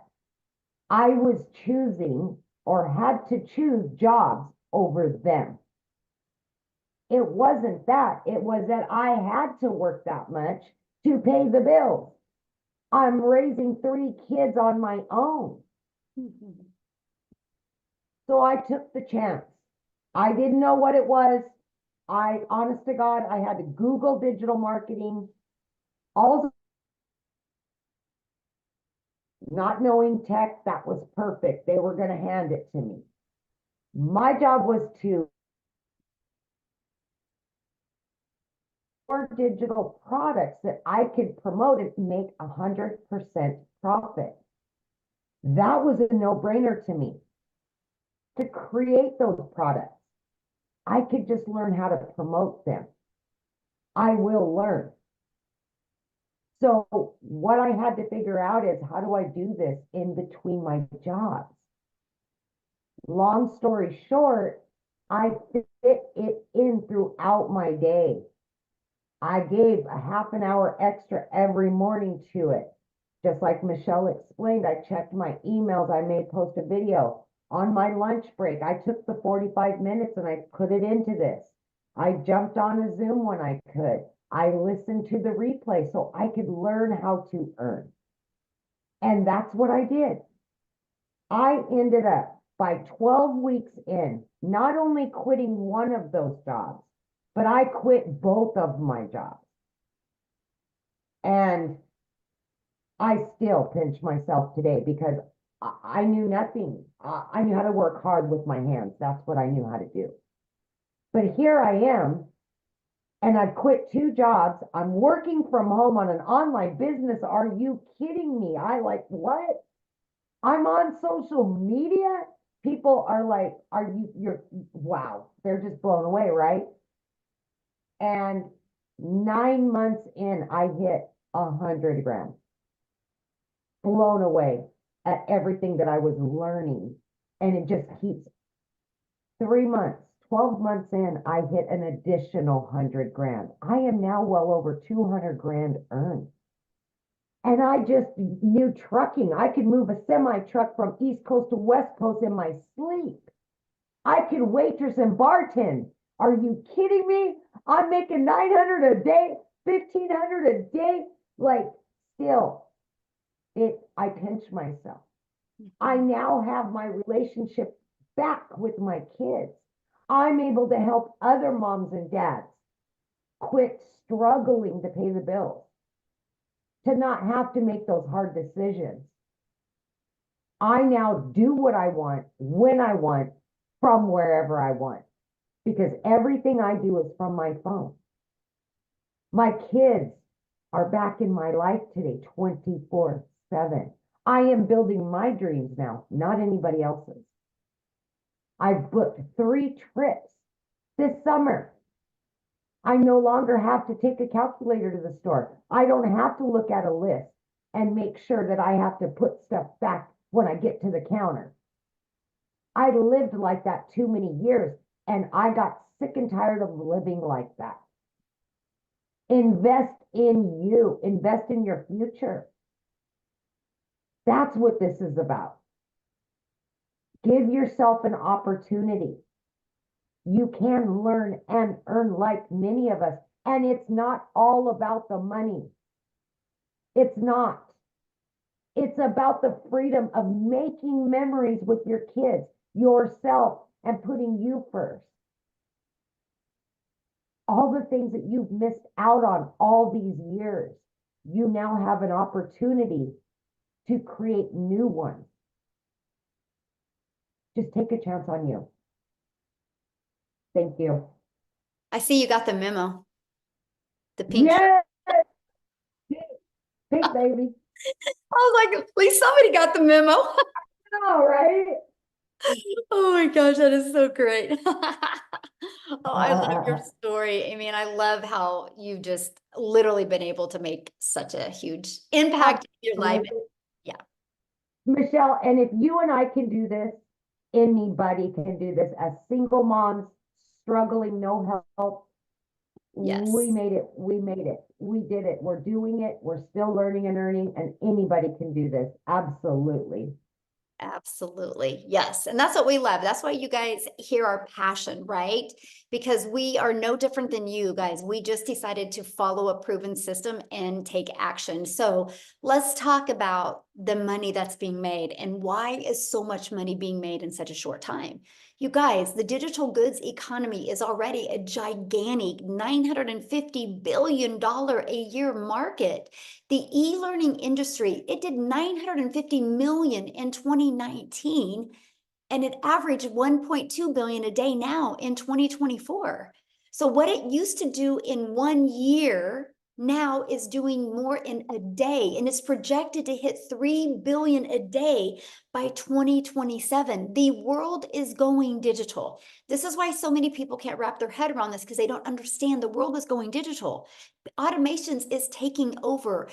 I was choosing or had to choose jobs over them. It wasn't that. It was that I had to work that much to pay the bills. I'm raising 3 kids on my own. So I took the chance. I didn't know what it was. Honest to God, I had to Google digital marketing. Also, not knowing tech, that was perfect. They were going to hand it to me. My job was to digital products that I could promote and make 100% profit. That was a no-brainer to me. To create those products, I could just learn how to promote them. I will learn. So what I had to figure out is, how do I do this in between my jobs? Long story short, I fit it in throughout my day. I gave a half an hour extra every morning to it. Just like Michele explained, I checked my emails. I may post a video. On my lunch break, I took the 45 minutes and I put it into this. I jumped on a Zoom when I could. I listened to the replay so I could learn how to earn. And that's what I did. I ended up, by 12 weeks in, not only quitting one of those jobs, but I quit both of my jobs. And I still pinch myself today because I knew nothing. I knew how to work hard with my hands. That's what I knew how to do. But here I am, and I've quit 2 jobs. I'm working from home on an online business. Are you kidding me? What? I'm on social media. People are like, wow. They're just blown away, right? And 9 months in, I hit 100 grand. Blown away at everything that I was learning. And it just keeps 3 months, 12 months in, I hit an additional 100 grand. I am now well over 200 grand earned. And I just knew trucking. I could move a semi truck from East Coast to West Coast in my sleep. I could waitress and bartend. Are you kidding me? I'm making 900 a day, 1,500 a day. Like, still, I pinch myself. I now have my relationship back with my kids. I'm able to help other moms and dads quit struggling to pay the bills, to not have to make those hard decisions. I now do what I want, when I want, from wherever I want, because everything I do is from my phone. My kids are back in my life today, 24/7. I am building my dreams now, not anybody else's. I've booked 3 trips this summer. I no longer have to take a calculator to the store. I don't have to look at a list and make sure that I have to put stuff back when I get to the counter. I lived like that too many years, and I got sick and tired of living like that. Invest in you. Invest in your future. That's what this is about. Give yourself an opportunity. You can learn and earn like many of us. And it's not all about the money. It's not. It's about the freedom of making memories with your kids, yourself, and putting you first. All the things that you've missed out on all these years, you now have an opportunity to create new ones. Just take a chance on you. Thank you. I see you got the memo. The pink. Yes! Pink, baby. I was like, at least somebody got the memo. All right. Oh my gosh, that is so great. Oh, I love your story, Amy, and I love how you've just literally been able to make such a huge impact in your life. Yeah. Michelle, and if you and I can do this, anybody can do this. As single moms, struggling, no help. Yes. We made it. We made it. We did it. We're doing it. We're still learning and earning, and anybody can do this. Absolutely. Absolutely. Yes. And that's what we love. That's why you guys hear our passion, right? Because we are no different than you guys. We just decided to follow a proven system and take action. So let's talk about the money that's being made and why is so much money being made in such a short time. You guys, the digital goods economy is already a gigantic $950 billion a year market. The e-learning industry, it did 950 million in 2019, and it averaged 1.2 billion a day now in 2024. So what it used to do in 1 year now is doing more in a day, and it's projected to hit 3 billion a day by 2027. The world is going digital. This is why so many people can't wrap their head around this, because they don't understand the world is going digital. Automations is taking over.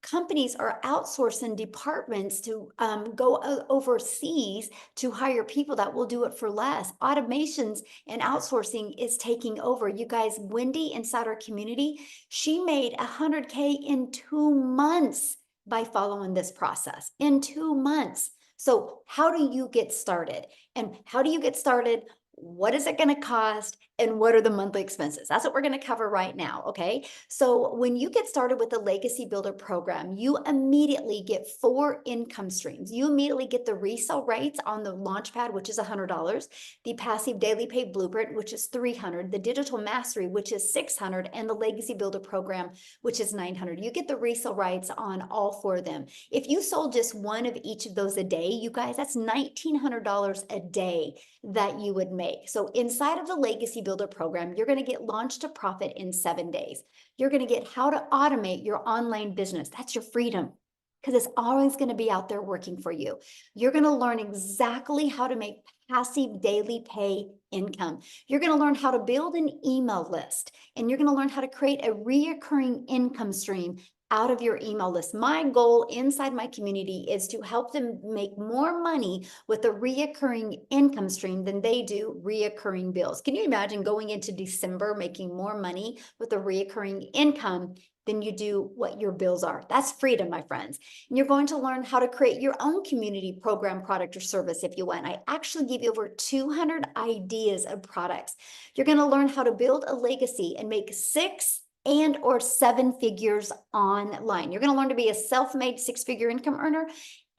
Companies are outsourcing departments to go overseas to hire people that will do it for less. Automations and outsourcing is taking over. You guys, Wendy inside our community, she made 100K in 2 months by following this process. In 2 months. So how do you get started? And how do you get started? What is it going to cost? And what are the monthly expenses? That's what we're going to cover right now. Okay. So when you get started with the Legacy Builder program, you immediately get 4 income streams. You immediately get the resale rates on the Launchpad, which is $100, the passive daily pay blueprint, which is $300, the digital mastery, which is $600, and the Legacy Builder program, which is $900. You get the resale rights on all 4 of them. If you sold just one of each of those a day, you guys, that's $1,900 a day that you would make. So inside of the Legacy Builder program, you're going to get launched to profit in 7 days. You're going to get how to automate your online business. That's your freedom, because it's always going to be out there working for you. You're going to learn exactly how to make passive daily pay income. You're going to learn how to build an email list, and you're going to learn how to create a reoccurring income stream out of your email list. My goal inside my community is to help them make more money with a reoccurring income stream than they do reoccurring bills. Can you imagine going into December making more money with a reoccurring income than you do what your bills are? That's freedom, my friends. And you're going to learn how to create your own community program, product, or service if you want. I actually give you over 200 ideas of products. You're going to learn how to build a legacy and make 6 and or 7 figures online. You're going to learn to be a self-made 6-figure income earner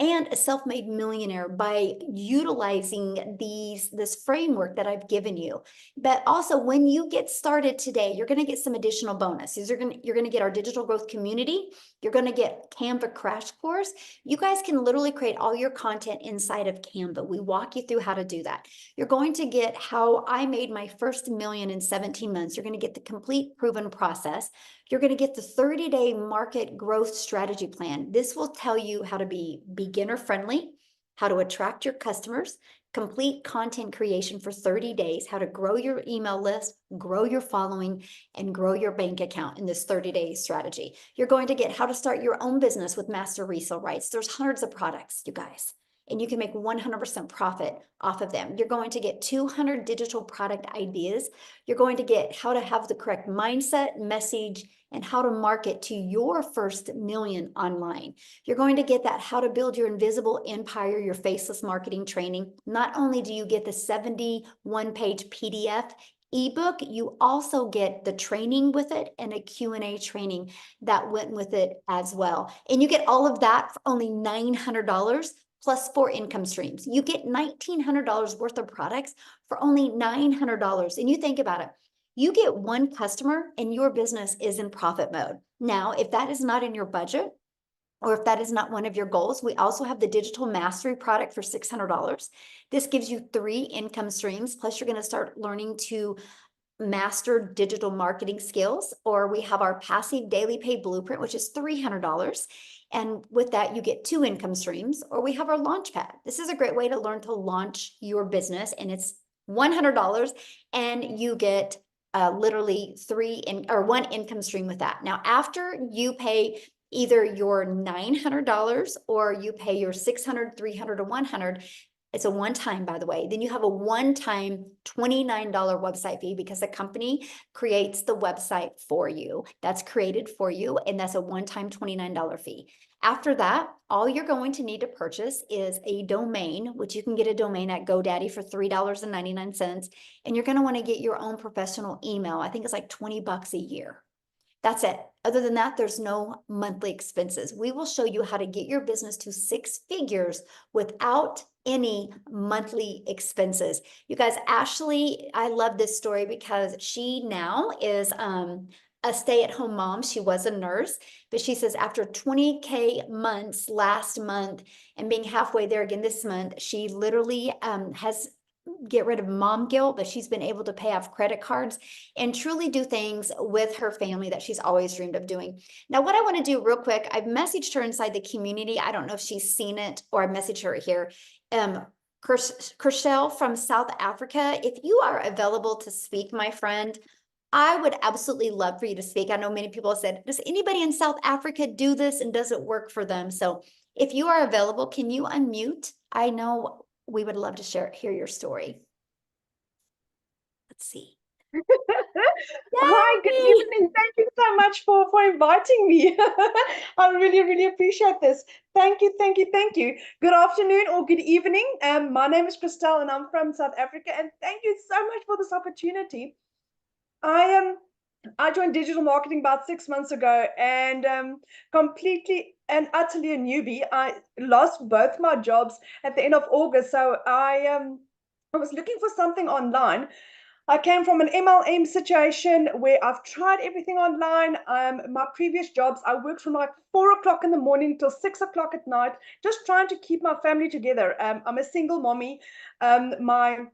and a self-made millionaire by utilizing this framework that I've given you. But also, when you get started today, you're going to get some additional bonuses. You're going to get our digital growth community. You're going to get Canva crash course. You guys can literally create all your content inside of Canva. We walk you through how to do that. You're going to get how I made my first $1 million in 17 months. You're going to get the complete proven process. You're going to get the 30-day market growth strategy plan. This will tell you how to be beginner friendly, how to attract your customers, complete content creation for 30 days, how to grow your email list, grow your following, and grow your bank account in this 30-day strategy. You're going to get how to start your own business with master resale rights. There's hundreds of products, you guys, and you can make 100% profit off of them. You're going to get 200 digital product ideas. You're going to get how to have the correct mindset, message, and how to market to your first $1 million online. You're going to get that how to build your invisible empire, your faceless marketing training. Not only do you get the 71-page PDF ebook, you also get the training with it and a Q&A training that went with it as well. And you get all of that for only $900 plus 4 income streams. You get $1,900 worth of products for only $900. And you think about it, you get one customer and your business is in profit mode. Now, if that is not in your budget, or if that is not one of your goals, we also have the digital mastery product for $600. This gives you 3 income streams, plus you're going to start learning to master digital marketing skills, or we have our passive daily pay blueprint, which is $300. And with that, you get 2 income streams, or we have our launch pad. This is a great way to learn to launch your business, and it's $100, and you get literally 1 income stream with that. Now, after you pay either your $900 or you pay your $600, $300, or $100, it's a one-time, by the way. Then you have a one-time $29 website fee because the company creates the website for you. That's created for you, and that's a one-time $29 fee. After that, all you're going to need to purchase is a domain, which you can get a domain at GoDaddy for $3.99, and you're going to want to get your own professional email. I think it's like $20 a year. That's it. Other than that, there's no monthly expenses. We will show you how to get your business to 6 figures without any monthly expenses. You guys, Ashley, I love this story because she now is a stay-at-home mom. She was a nurse, but she says after 20K months last month and being halfway there again this month, she literally has get rid of mom guilt, but she's been able to pay off credit cards and truly do things with her family that she's always dreamed of doing. Now, what I want to do real quick, I've messaged her inside the community. I don't know if she's seen it or I messaged her here. Kershel from South Africa, if you are available to speak, my friend, I would absolutely love for you to speak. I know many people have said, does anybody in South Africa do this and does it work for them? So if you are available, can you unmute? I know we would love to hear your story. Let's see. Hi, good evening. Thank you so much for inviting me. I really appreciate this. Thank you. Good afternoon or good evening. My name is Christelle and I'm from South Africa, and thank you so much for this opportunity. I joined digital marketing about 6 months ago, and completely and utterly a newbie. I lost both my jobs at the end of August, so I was looking for something online. I came from an MLM situation where I've tried everything online. My previous jobs, I worked from like 4 o'clock in the morning till 6 o'clock at night, just trying to keep my family together. I'm a single mommy. My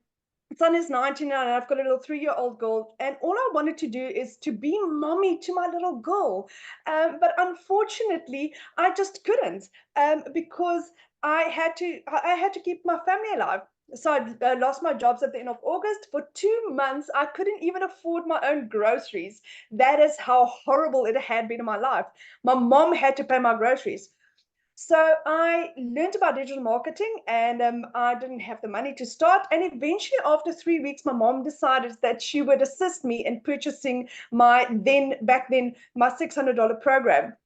son is 19 and I've got a little 3-year-old girl, and all I wanted to do is to be mommy to my little girl. But unfortunately, I just couldn't because I had to keep my family alive. So I lost my jobs at the end of August. For 2 months, I couldn't even afford my own groceries. That is how horrible it had been in my life. My mom had to pay my groceries. So I learned about digital marketing, and I didn't have the money to start. And eventually, after 3 weeks, my mom decided that she would assist me in purchasing my back then $600 program.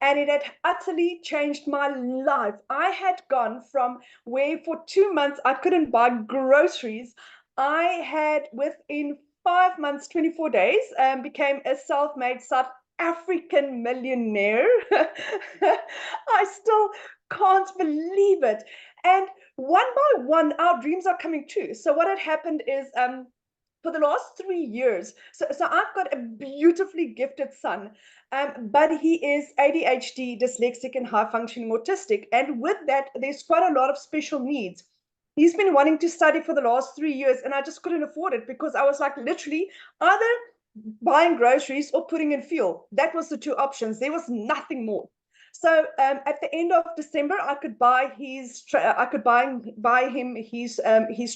And it had utterly changed my life. I had gone from where for 2 months I couldn't buy groceries. I had, within 5 months, 24 days, became a self-made South African millionaire. I still can't believe it. And one by one, our dreams are coming true. So what had happened is, for the last 3 years, so I've got a beautifully gifted son, but he is ADHD, dyslexic, and high-functioning autistic. And with that, there's quite a lot of special needs. He's been wanting to study for the last 3 years, and I just couldn't afford it because I was like literally either buying groceries or putting in fuel. That was the 2 options. There was nothing more. So at the end of December, I could buy him his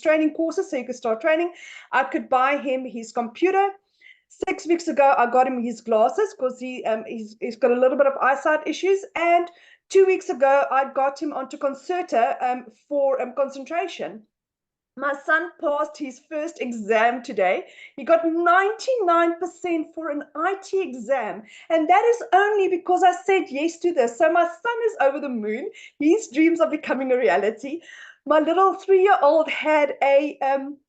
training courses, so he could start training. I could buy him his computer. 6 weeks ago, I got him his glasses because he's got a little bit of eyesight issues. And 2 weeks ago, I got him onto Concerta for concentration. My son passed his first exam today. He got 99% for an IT exam. And that is only because I said yes to this. So my son is over the moon. His dreams are becoming a reality. my little 3-year-old had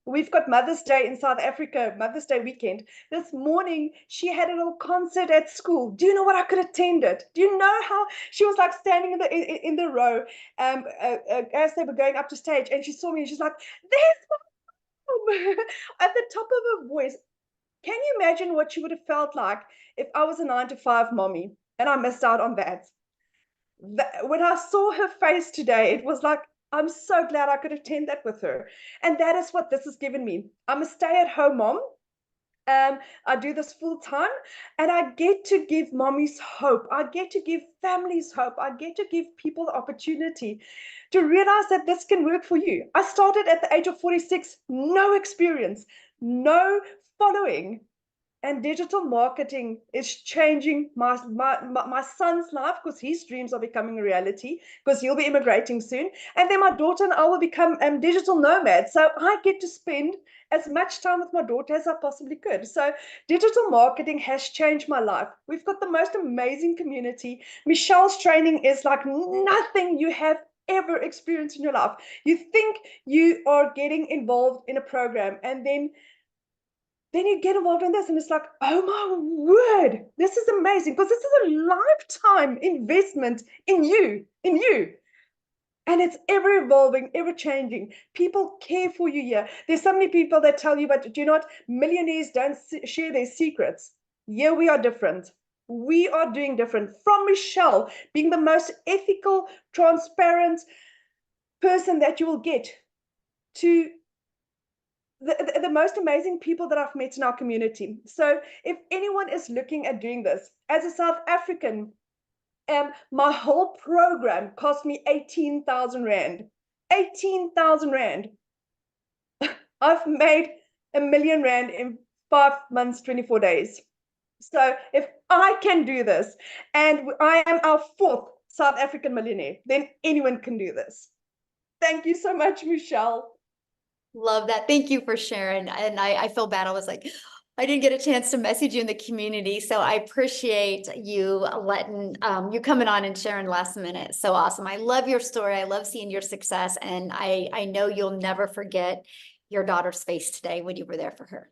we've got Mother's Day in South Africa, Mother's Day weekend. This morning, she had a little concert at school. Do you know what I could attend it? Do you know how she was like standing in the row as they were going up to stage, and she saw me and she's like, there's mom at the top of her voice. Can you imagine what she would have felt like if I was a 9-to-5 mommy and I missed out on that? When I saw her face today, it was like, I'm so glad I could attend that with her. And that is what this has given me. I'm a stay-at-home mom. I do this full time, and I get to give mommies hope. I get to give families hope. I get to give people the opportunity to realize that this can work for you. I started at the age of 46, no experience, no following. And digital marketing is changing my son's life, because his dreams are becoming a reality, because he'll be immigrating soon. And then my daughter and I will become digital nomads. So I get to spend as much time with my daughter as I possibly could. So digital marketing has changed my life. We've got the most amazing community. Michelle's training is like nothing you have ever experienced in your life. You think you are getting involved in a program, and then you get involved in this, and it's like, oh my word, this is amazing, because this is a lifetime investment in you. And it's ever evolving, ever changing. People care for you here. There's so many people that tell you, but do you know what? Millionaires don't share their secrets. Here we are different. We are doing different. From Michele being the most ethical, transparent person that you will get, to the most amazing people that I've met in our community. So if anyone is looking at doing this, as a South African, my whole program cost me 18,000 Rand. 18,000 Rand. I've made R1 million in 5 months, 24 days. So if I can do this, and I am our 4th South African millionaire, then anyone can do this. Thank you so much, Michele. Love that. Thank you for sharing. And I feel bad. I was like, I didn't get a chance to message you in the community. So I appreciate you letting you coming on and sharing last minute. So awesome. I love your story. I love seeing your success. And I know you'll never forget your daughter's face today when you were there for her.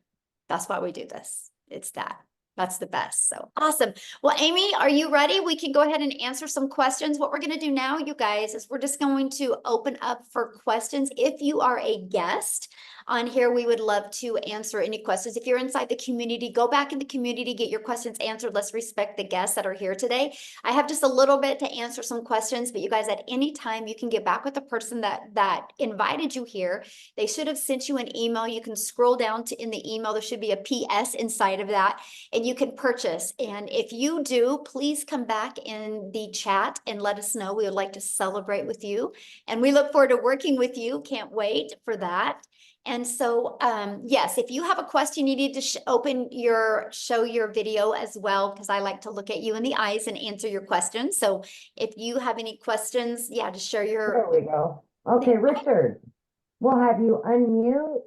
That's why we do this. It's that. That's the best. So awesome. Well, Amy, are you ready? We can go ahead and answer some questions. What we're going to do now, you guys, is we're just going to open up for questions. If you are a guest on here, we would love to answer any questions. If you're inside the community, go back in the community, get your questions answered. Let's respect the guests that are here today. I have just a little bit to answer some questions, but you guys, at any time, you can get back with the person that invited you here. They should have sent you an email. You can scroll down to in the email. There should be a PS inside of that, and you can purchase. And if you do, please come back in the chat and let us know. We would like to celebrate with you, and we look forward to working with you. Can't wait for that. And so, yes, if you have a question, you need to show your video as well, because I like to look at you in the eyes and answer your questions. So if you have any questions, yeah, just share your. There we go. Okay, Richard, we'll have you unmute.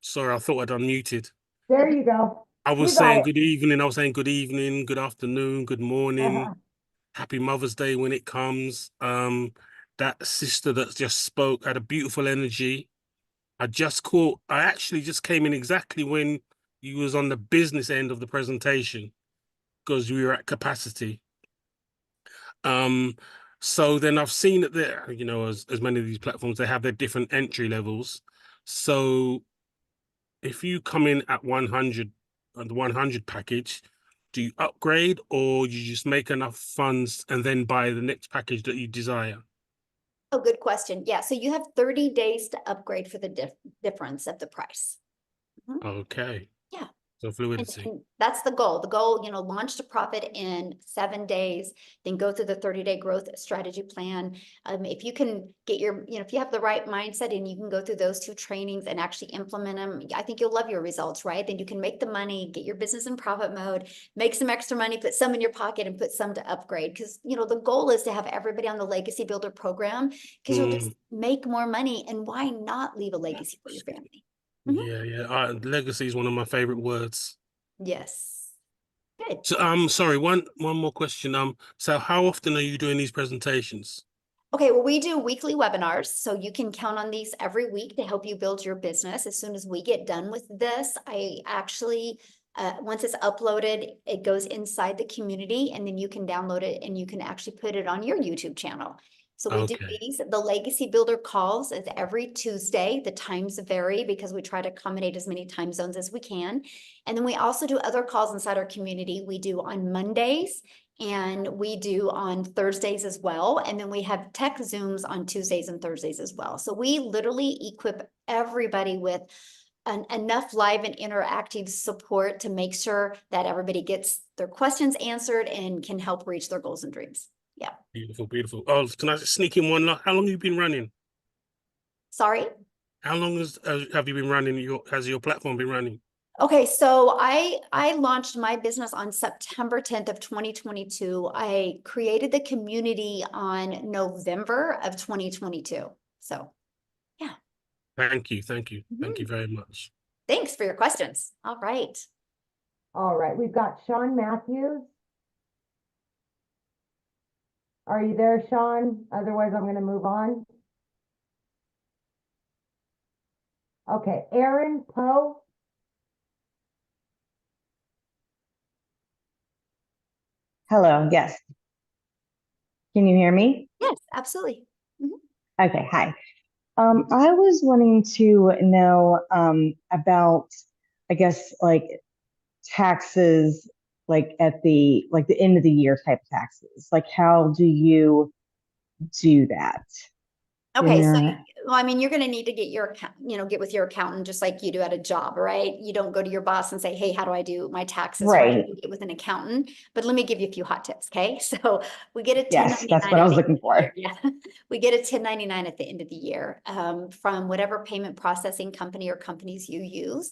Sorry, I thought I'd unmuted. There you go. I was You got saying it. good evening. I was saying good evening, good afternoon, good morning. Happy Mother's Day when it comes. That sister that just spoke had a beautiful energy. I actually just came in exactly when you was on the business end of the presentation, because we were at capacity. So then I've seen that there, you know, as many of these platforms, they have their different entry levels. So if you come in at 100 on the 100 package, do you upgrade, or you just make enough funds and then buy the next package that you desire? Oh, good question. Yeah, so you have 30 days to upgrade for the difference of the price. Okay. Yeah. So fluidity. And that's the goal. The goal, you know, launch to profit in 7 days, then go through the 30-day growth strategy plan. If you can get if you have the right mindset and you can go through those 2 trainings and actually implement them, I think you'll love your results, right? Then you can make the money, get your business in profit mode, make some extra money, put some in your pocket and put some to upgrade. Because, you know, the goal is to have everybody on the Legacy Builder program, because you'll just make more money. And why not leave a legacy for your family? Yeah, yeah. Legacy is one of my favorite words. Yes. Good. So, sorry, one more question. So how often are you doing these presentations? Okay, well, we do weekly webinars, so you can count on these every week to help you build your business. As soon as we get done with this, I actually, once it's uploaded, it goes inside the community, and then you can download it and you can actually put it on your YouTube channel. So we do Okay. these. The Legacy Builder calls is every Tuesday. The times vary because we try to accommodate as many time zones as we can. And then we also do other calls inside our community. We do on Mondays, and we do on Thursdays as well. And then we have tech Zooms on Tuesdays and Thursdays as well. So we literally equip everybody with enough live and interactive support to make sure that everybody gets their questions answered and can help reach their goals and dreams. Yeah. Beautiful, beautiful. Oh, can I just sneak in one? How long have you been running? Sorry? How long have you been running? Has your platform been running? Okay, so I launched my business on September 10th of 2022. I created the community on November of 2022. So, yeah. Thank you, thank you, thank you very much. Thanks for your questions. All right. All right, we've got Sean Matthews. Are you there, Sean? Otherwise, I'm going to move on. Okay, Aaron Poe. Hello, yes. Can you hear me? Yes, absolutely. Okay, hi. I was wanting to know about, I guess, like taxes, like at the end of the year type taxes. Like, how do you do that? Okay, so Yeah. well, I mean, you're going to need to get your account, get with your accountant just like you do at a job, right? You don't go to your boss and say, "Hey, how do I do my taxes?" Right. You get with an accountant. But let me give you a few hot tips, okay? So we get a Yes, 1099 that's what I at was the end looking of the year. for. Yeah, we get a 1099 at the end of the year from whatever payment processing company or companies you use.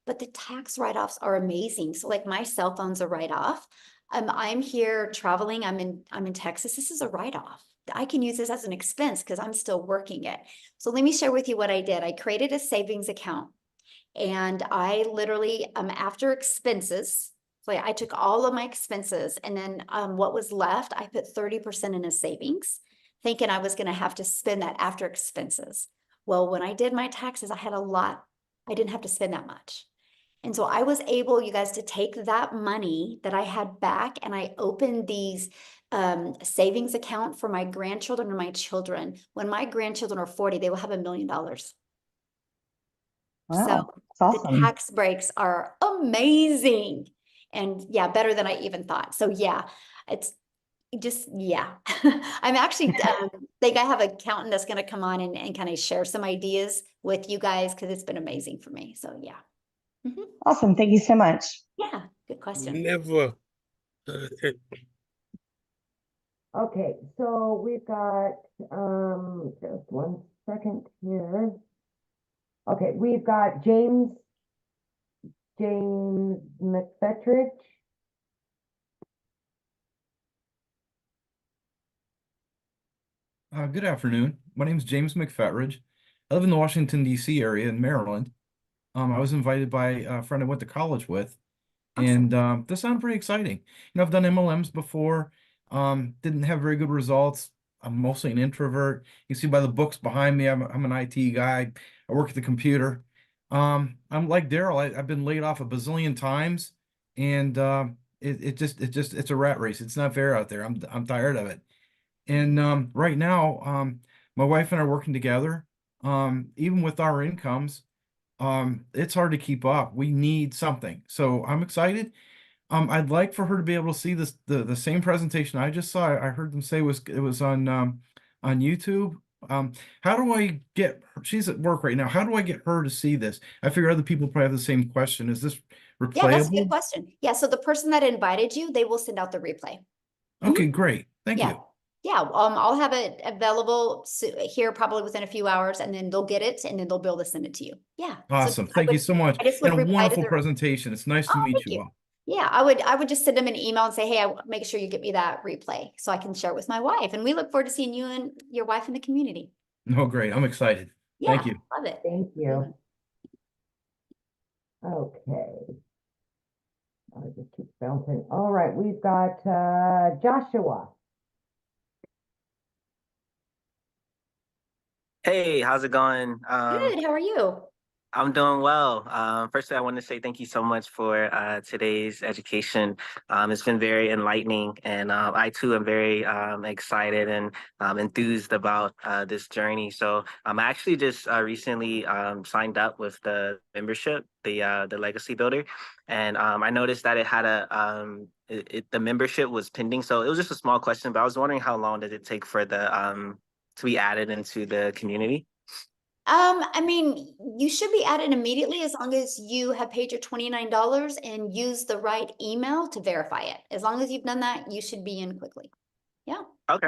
But the tax write-offs are amazing. So like my cell phone's a write-off. I'm here traveling. I'm in Texas. This is a write-off. I can use this as an expense because I'm still working it. So let me share with you what I did. I created a savings account, and I literally, after expenses, so I took all of my expenses, and then what was left, I put 30% in a savings, thinking I was going to have to spend that after expenses. Well, when I did my taxes, I had a lot. I didn't have to spend that much. And so I was able, you guys, to take that money that I had back, and I opened these savings account for my grandchildren and my children. When my grandchildren are 40, they will have $1 million. Wow, So that's the awesome. tax breaks are amazing. And yeah, better than I even thought. So yeah, it's just, yeah. I'm actually think I have an accountant that's going to come on and kind of share some ideas with you guys because it's been amazing for me. So yeah. Awesome. Thank you so much. Yeah, good question. Never. Okay, so we've got just one second here. Okay, we've got James McFetrich. Good afternoon. My name is James McFetridge. I live in the Washington, D.C. area in Maryland. I was invited by a friend I went to college with, and this sounded pretty exciting. I've done MLMs before, didn't have very good results. I'm mostly an introvert. You see by the books behind me, I'm an IT guy. I work at the computer. I'm like Daryl. I've been laid off a bazillion times, and it's a rat race. It's not fair out there. I'm tired of it. And right now, my wife and I are working together. Even with our incomes, it's hard to keep up. We need something. So I'm excited. I'd like for her to be able to see the same presentation I just saw. I heard them say it was on YouTube. How do I get her? She's at work right now. How do I get her to see this? I figure other people probably have the same question. Is this Yeah, that's a good replayable? question. Yeah, so the person that invited you, they will send out the replay. Okay, great. Thank Yeah. you. Yeah, I'll have it available here probably within a few hours, and then they'll get it, and then they'll be able to send it to you. Yeah. So Awesome. Thank you so much. I just And would a reply to wonderful their, presentation. It's nice to oh, meet thank you you. all. Yeah, I would just send them an email and say, hey, make sure you get me that replay so I can share it with my wife. And we look forward to seeing you and your wife in the community. Oh, great. I'm excited. Yeah, Thank you. love it. Thank you. Okay. I'll just keep bouncing. All right, we've got Joshua. Hey, how's it going? Good, how are you? I'm doing well. Firstly, I want to say thank you so much for today's education. It's been very enlightening, and I too am very excited and enthused about this journey. So I actually just recently signed up with the membership, the Legacy Builder, and I noticed that it had the membership was pending. So it was just a small question, but I was wondering how long did it take for the to be added into the community? I mean, you should be added immediately as long as you have paid your $29 and use the right email to verify it. As long as you've done that, you should be in quickly. Yeah. Okay.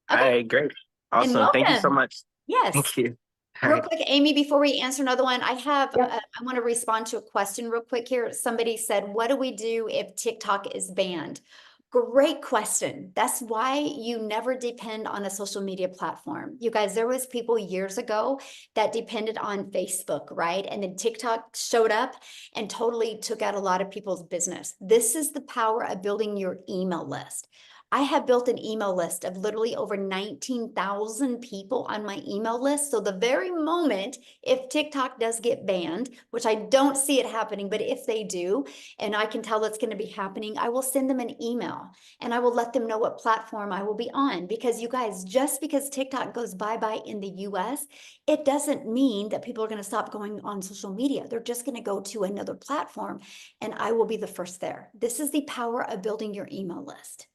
All Okay. right, great. And Awesome. Thank you so welcome. much. Yes. Thank you. All Real right. quick, Amy, before we answer another one, I have, Yep. I want to respond to a question real quick here. Somebody said, what do we do if TikTok is banned? Great question. That's why you never depend on a social media platform. You guys, there was people years ago that depended on Facebook, right? And then TikTok showed up and totally took out a lot of people's business. This is the power of building your email list. I have built an email list of literally over 19,000 people on my email list. So the very moment, if TikTok does get banned, which I don't see it happening, but if they do, and I can tell it's going to be happening, I will send them an email and I will let them know what platform I will be on. Because you guys, just because TikTok goes bye-bye in the US, it doesn't mean that people are going to stop going on social media. They're just going to go to another platform and I will be the first there. This is the power of building your email list.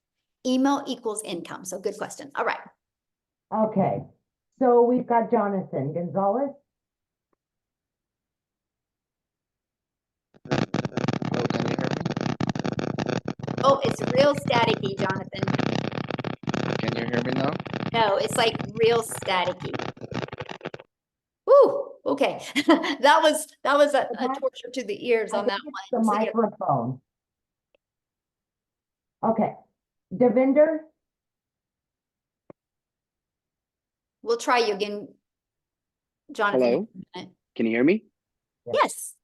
Email equals income. So good question. All right. Okay. So we've got Jonathan Gonzalez. Hello, can you hear me? Oh, it's real staticky, Jonathan. Can you hear me now? No, it's like real staticky. Woo, okay. That was a torture to the ears on that The one. So, yeah. microphone. Okay. Devinder. We'll try you again, Jonathan. Hello, can you hear me? Yes.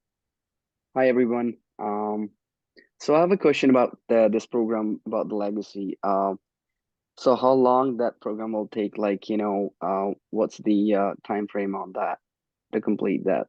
Hi, everyone. So I have a question about this program about the legacy. So how long that program will take? Like, what's the time frame on that to complete that?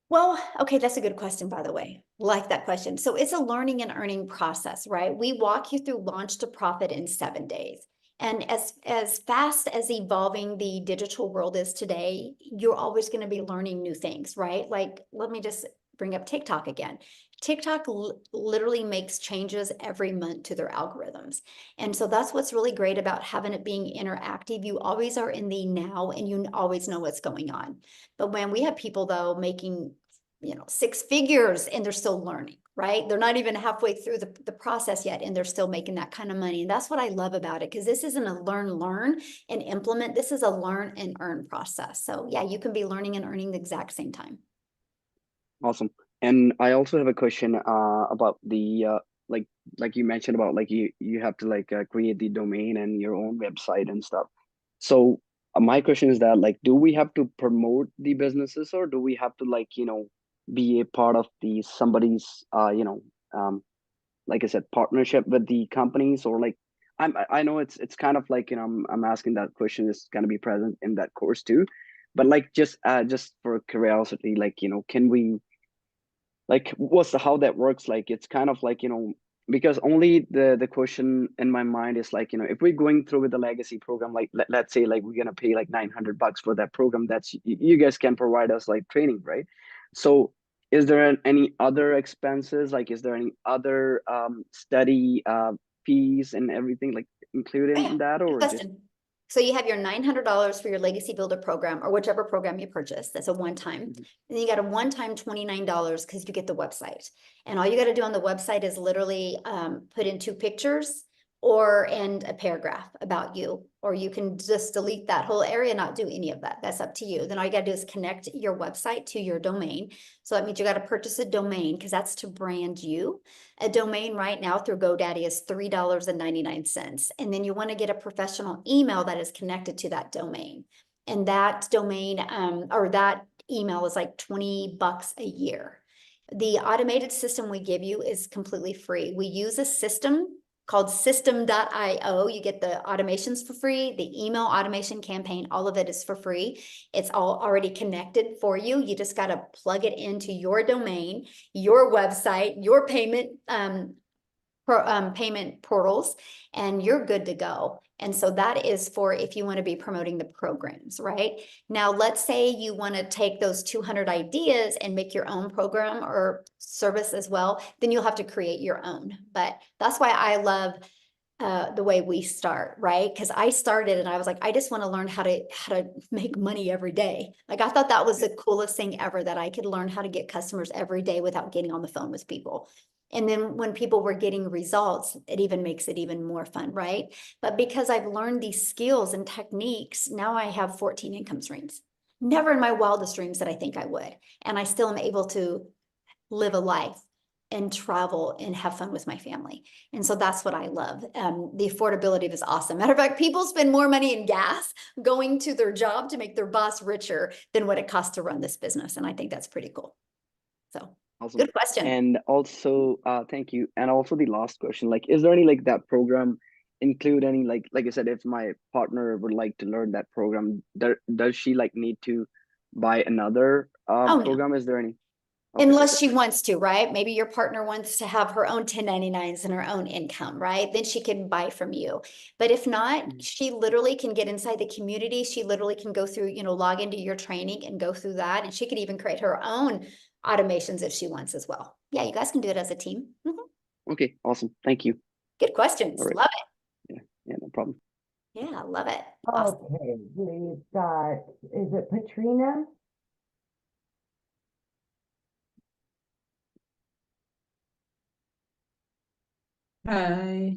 Well, okay, that's a good question, by the way. Like that question. So it's a learning and earning process, right? We walk you through launch to profit in 7 days. And as fast as evolving the digital world is today, you're always going to be learning new things, right? Like, let me just bring up TikTok again. TikTok literally makes changes every month to their algorithms. And so that's what's really great about having it being interactive. You always are in the now and you always know what's going on. But when we have people though making 6 figures and they're still learning, right? They're not even halfway through the process yet and they're still making that kind of money. And that's what I love about it, because this isn't a learn and implement. This is a learn and earn process. So yeah, you can be learning and earning the exact same time. Awesome. And I also have a question about the like you mentioned about like you have to like create the domain and your own website and stuff. So my question is that like, do we have to promote the businesses, or do we have to like be a part of the somebody's like I said, partnership with the companies, or like I know it's kind of like I'm asking that question is going to be present in that course too, but like just for curiosity, like can we like how that works? Like it's kind of like because only the question in my mind is like if we're going through with the legacy program, like let's say like we're gonna pay like $900 for that program, that's you guys can provide us like training, right? So is there any other expenses, like is there any other study fees and everything like included in that, Good or just question. So you have your $900 for your Legacy Builder program, or whichever program you purchase. That's a one-time. And then you got a one-time $29 because you get the website. And all you got to do on the website is literally put in 2 pictures and a paragraph about you, or you can just delete that whole area, not do any of that. That's up to you. Then all you got to do is connect your website to your domain. So that means you got to purchase a domain, because that's to brand you. A domain right now through GoDaddy is $3.99. And then you want to get a professional email that is connected to that domain. And that domain or that email is like $20 a year. The automated system we give you is completely free. We use a system called system.io. You get the automations for free, the email automation campaign, all of it is for free. It's all already connected for you. You just got to plug it into your domain, your website, your payment portals, and you're good to go. And so that is for if you want to be promoting the programs, right? Now, let's say you want to take those 200 ideas and make your own program or service as well, then you'll have to create your own. But that's why I love the way we start, right? Because I started and I was like, I just want to learn how to make money every day. Like, I thought that was the coolest thing ever, that I could learn how to get customers every day without getting on the phone with people. And then when people were getting results, it even makes it even more fun, right? But because I've learned these skills and techniques, now I have 14 income streams. Never in my wildest dreams that I think I would. And I still am able to live a life and travel and have fun with my family. And so that's what I love. The affordability is awesome. Matter of fact, people spend more money in gas going to their job to make their boss richer than what it costs to run this business. And I think that's pretty cool. So. Awesome. Good question. And also, thank you. And also the last question, like, is there any, like, that program include any, like I said, if my partner would like to learn that program, does she like need to buy another program? No. Is there any? Okay. Unless she wants to, right? Maybe your partner wants to have her own 1099s and her own income, right? Then she can buy from you. But if not, she literally can get inside the community. She literally can go through, log into your training and go through that. And she could even create her own automations if she wants as well. Yeah, you guys can do it as a team. Okay, awesome. Thank you. Good questions. Right. Love it. Yeah, no problem. Yeah, love it. Awesome. Okay, we've got, is it Patrina? Hi.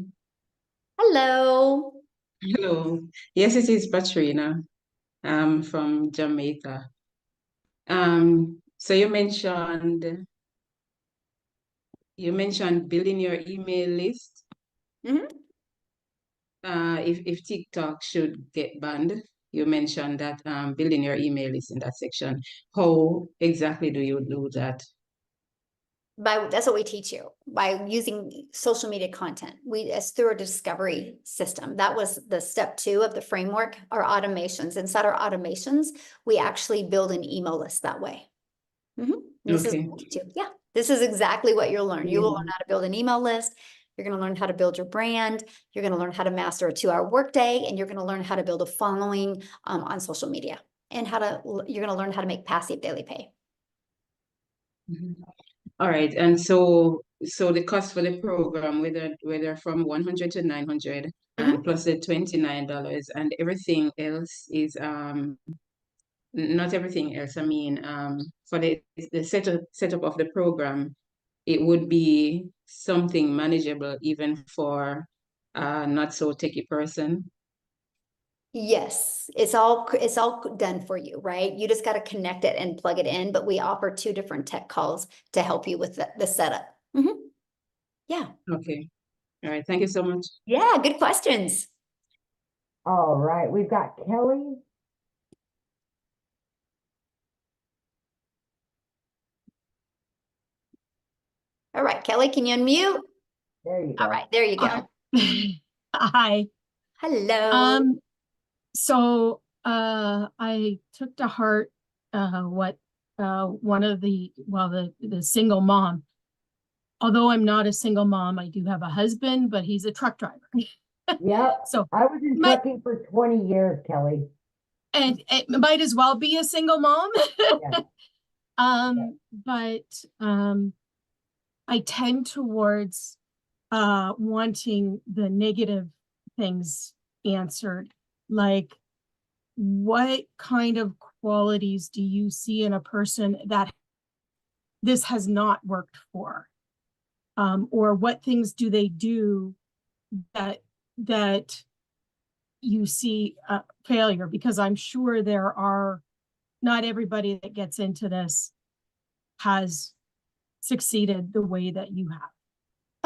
Hello. Hello. Yes, it is Patrina. From Jamaica. So you mentioned building your email list. If TikTok should get banned, you mentioned that building your email list in that section. How exactly do you do that? That's what we teach you, by using social media content. It's through a discovery system. That was the step 2 of the framework, our automations. Inside our automations, we actually build an email list that way. This Okay. this is exactly what you'll learn. You will learn how to build an email list. You're going to learn how to build your brand. You're going to learn how to master a 2-hour workday, and you're going to learn how to build a following on social media, and you're going to learn how to make passive daily pay. All right, and so the cost for the program, whether from 100 to 900, and plus the $29, and everything else is not everything else. I mean, for the setup of the program, it would be something manageable even for not so techie person. Yes, it's all done for you, right? You just got to connect it and plug it in, but we offer 2 different tech calls to help you with the setup. Yeah. Okay. All right. Thank you so much. Yeah, good questions. All right, we've got Kelly. All right, Kelly, can you unmute? There you go. All right, there you go. Hi. Hello. So I took to heart what one of the single mom. Although I'm not a single mom, I do have a husband, but he's a truck driver. Yep. So I was in trucking for 20 years, Kelly. And it might as well be a single mom. But I tend towards wanting the negative things answered, like what kind of qualities do you see in a person that this has not worked for, or what things do they do that you see failure? Because I'm sure there are, not everybody that gets into this has succeeded the way that you have.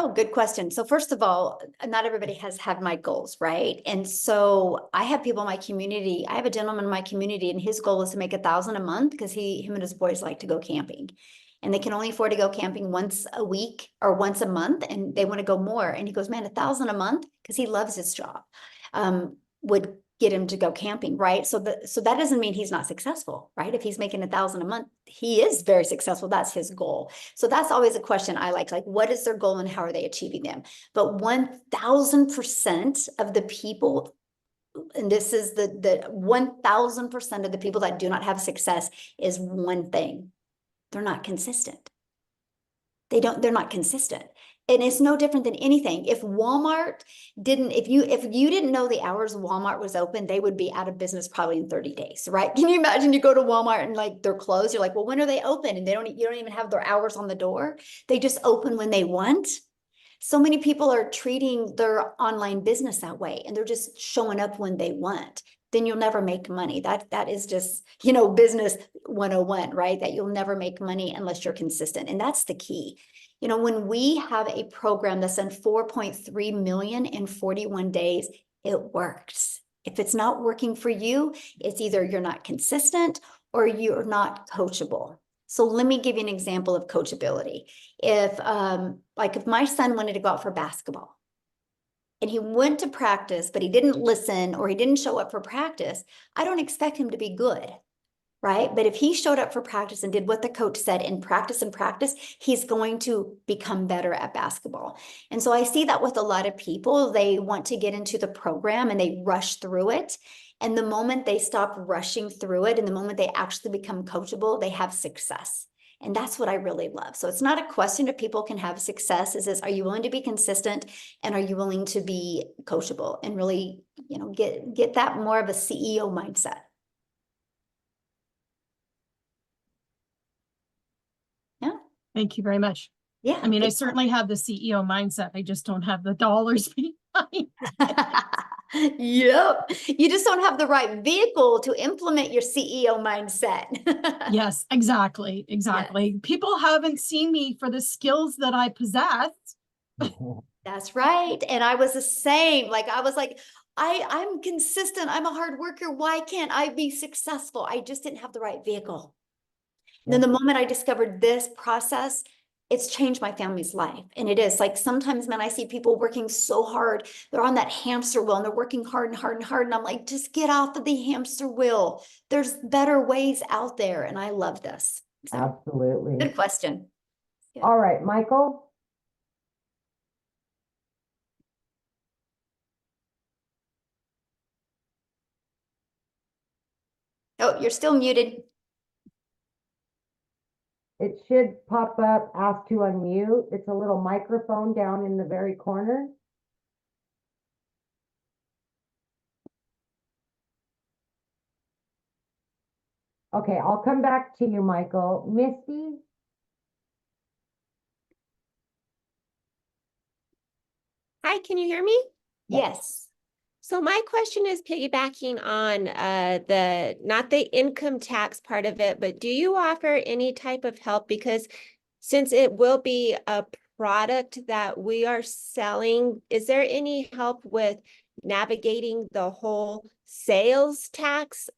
Oh, good question. So first of all, not everybody has had my goals, right? And so I have people in my community. I have a gentleman in my community, and his goal is to make $1,000 a month because him and his boys like to go camping, and they can only afford to go camping once a week or once a month, and they want to go more. And he goes, man, $1,000 a month, because he loves his job, would get him to go camping, right? So that doesn't mean he's not successful, right? If he's making $1,000 a month, he is very successful. That's his goal. So that's always a question I like what is their goal and how are they achieving them? But 1000% of the people, and this is the 1000% of the people that do not have success, is one thing: they're not consistent. They're not consistent. And it's no different than anything. If Walmart didn't, if you didn't know the hours Walmart was open, they would be out of business probably in 30 days, right? Can you imagine you go to Walmart and like they're closed? You're like, well, when are they open? And you don't even have their hours on the door. They just open when they want. So many people are treating their online business that way, and they're just showing up when they want. Then you'll never make money. That is just, business 101, right? That you'll never make money unless you're consistent. And that's the key. When we have a program that's done 4.3 million in 41 days, it works. If it's not working for you, it's either you're not consistent or you're not coachable. So let me give you an example of coachability. If my son wanted to go out for basketball, and he went to practice, but he didn't listen or he didn't show up for practice, I don't expect him to be good, right? But if he showed up for practice and did what the coach said and practice, he's going to become better at basketball. And so I see that with a lot of people. They want to get into the program and they rush through it. And the moment they stop rushing through it and the moment they actually become coachable, they have success. And that's what I really love. So it's not a question if people can have success. Are you willing to be consistent, and are you willing to be coachable and really, get that more of a CEO mindset? Yeah. Thank you very much. Yeah. I mean, I certainly have the CEO mindset. I just don't have the dollars behind. Yep. You just don't have the right vehicle to implement your CEO mindset. Yes, exactly. Exactly. Yes. People haven't seen me for the skills that I possess. That's right. And I was the same. I'm consistent. I'm a hard worker. Why can't I be successful? I just didn't have the right vehicle. Yeah. Then the moment I discovered this process, it's changed my family's life. And it is sometimes, man, I see people working so hard. They're on that hamster wheel and they're working hard and hard and hard. And I'm like, just get off of the hamster wheel. There's better ways out there. And I love this. So, absolutely. Good question. Good. All right, Michael. Oh, you're still muted. It should pop up, ask to unmute. It's a little microphone down in the very corner. Okay, I'll come back to you, Michael. Misty? Hi, can you hear me? Yes. So my question is piggybacking on not the income tax part of it, but do you offer any type of help? Because since it will be a product that we are selling, is there any help with navigating the whole sales tax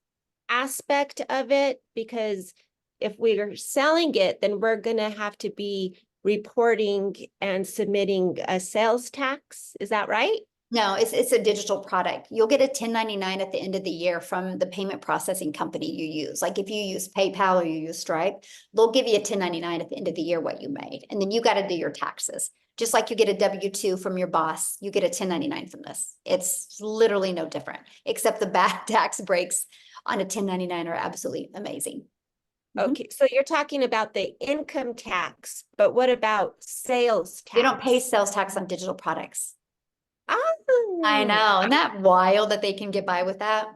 aspect of it? Because if we are selling it, then we're going to have to be reporting and submitting a sales tax. Is that right? No, it's a digital product. You'll get a 1099 at the end of the year from the payment processing company you use. Like if you use PayPal or you use Stripe, they'll give you a 1099 at the end of the year what you made. And then you got to do your taxes. Just like you get a W-2 from your boss, you get a 1099 from this. It's literally no different, except the bad tax breaks on a 1099 are absolutely amazing. Okay, so you're talking about the income tax, but what about sales tax? You don't pay sales tax on digital products. Oh, I know. Isn't that wild that they can get by with that?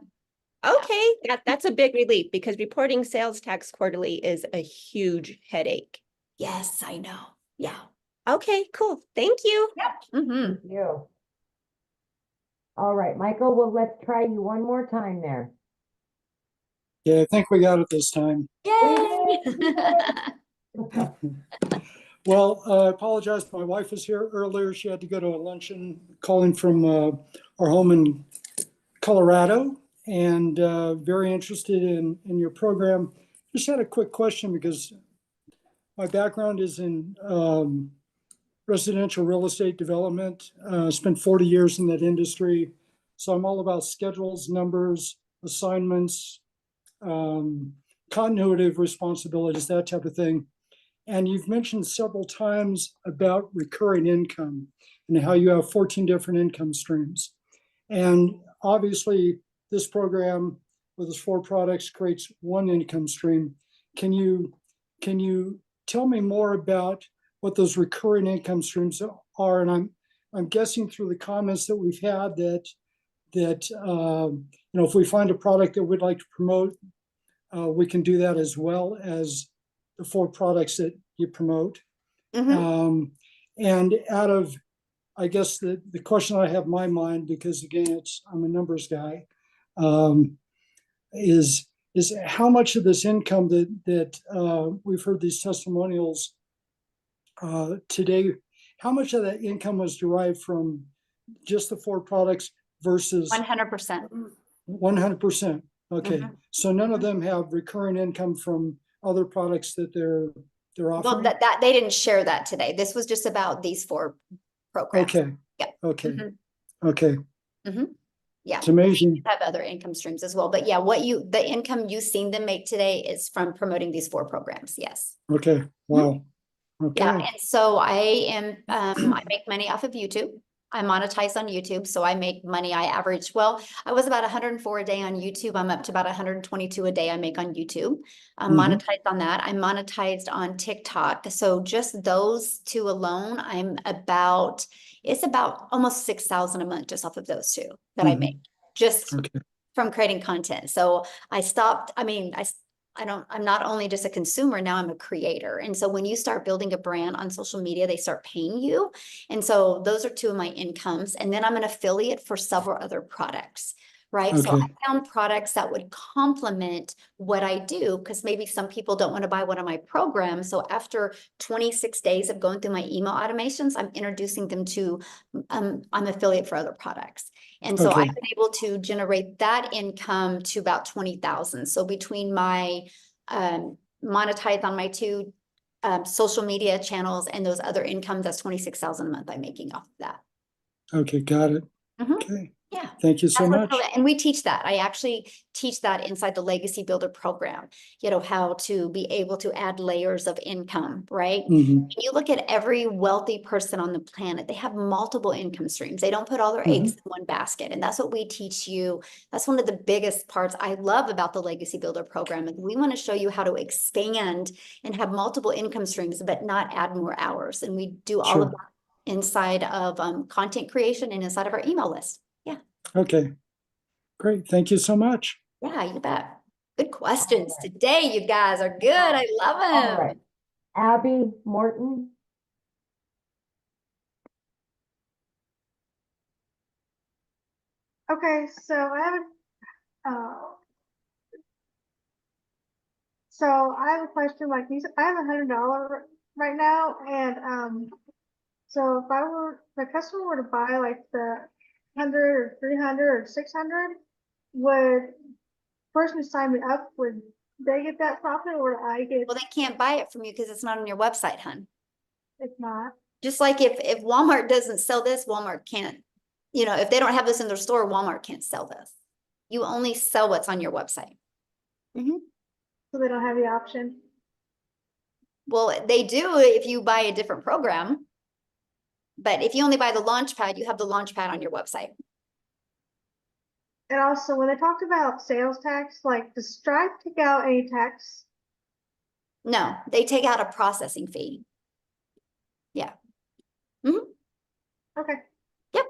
Okay, that's a big relief because reporting sales tax quarterly is a huge headache. Yes, I know. Yeah. Okay, cool. Thank you. Yep. Thank you. All right, Michael, well, let's try you one more time there. Yeah, I think we got it this time. Yay! Well, I apologize. My wife was here earlier. She had to go to a luncheon calling from our home in Colorado, and very interested in your program. Just had a quick question because my background is in residential real estate development. Spent 40 years in that industry. So I'm all about schedules, numbers, assignments, continuity of responsibilities, that type of thing. And you've mentioned several times about recurring income and how you have 14 different income streams. And obviously, this program with its 4 products creates one income stream. Can you tell me more about what those recurring income streams are? And I'm guessing through the comments that we've had that if we find a product that we'd like to promote, we can do that as well as the 4 products that you promote. And out of, I guess the question I have in my mind, because again, I'm a numbers guy, is how much of this income that we've heard these testimonials today, how much of that income was derived from just the 4 products versus 100%. 100%. Okay, so none of them have recurring income from other products that they're offering? Well, that they didn't share that today. This was just about these 4 programs. Okay. Yeah. Okay. Okay. Yeah. It's amazing. We have other income streams as well. But yeah, the income you've seen them make today is from promoting these 4 programs. Yes. Okay. Wow. Okay. Yeah. And so I make money off of YouTube. I monetize on YouTube. So I make money. I was about 104 a day on YouTube. I'm up to about 122 a day I make on YouTube. I'm monetized on that. I'm monetized on TikTok. So just those 2 alone, it's about almost 6,000 a month just off of those 2 that I make just from creating content. So I stopped, I'm not only just a consumer, now I'm a creator. And so when you start building a brand on social media, they start paying you. And so those are 2 of my incomes. And then I'm an affiliate for several other products, right? So I found products that would complement what I do, because maybe some people don't want to buy one of my programs. So after 26 days of going through my email automations, I'm introducing them to, I'm affiliate for other products. And so I've been able to generate that income to about 20,000. So between my monetize on my 2 social media channels and those other incomes, that's 26,000 a month I'm making off of that. Okay, got it. Okay. Yeah. Thank you so much. And we teach that. I actually teach that inside the Legacy Builder program, how to be able to add layers of income, right? When you look at every wealthy person on the planet, they have multiple income streams. They don't put all their eggs in one basket. And that's what we teach you. That's one of the biggest parts I love about the Legacy Builder program. And we want to show you how to expand and have multiple income streams, but not add more hours. And we do all of that inside of content creation and inside of our email list. Yeah. Okay. Great. Thank you so much. Yeah, you bet. Good questions today. You guys are good. I love them. All right. Abby Morton. Okay, so I have a question. Like you said, I have $100 right now, and so if the customer were to buy like the 100 or 300 or 600, would person who signed me up, would they get that profit, or would I get? Well, they can't buy it from you because it's not on your website, hun. It's not. Just like if Walmart doesn't sell this, Walmart can't, if they don't have this in their store, Walmart can't sell this. You only sell what's on your website. So they don't have the option? Well, they do if you buy a different program. But if you only buy the Launchpad, you have the Launchpad on your website. And also, when they talked about sales tax, like, does Stripe take out any tax? No, they take out a processing fee. Yeah. Okay. Yep.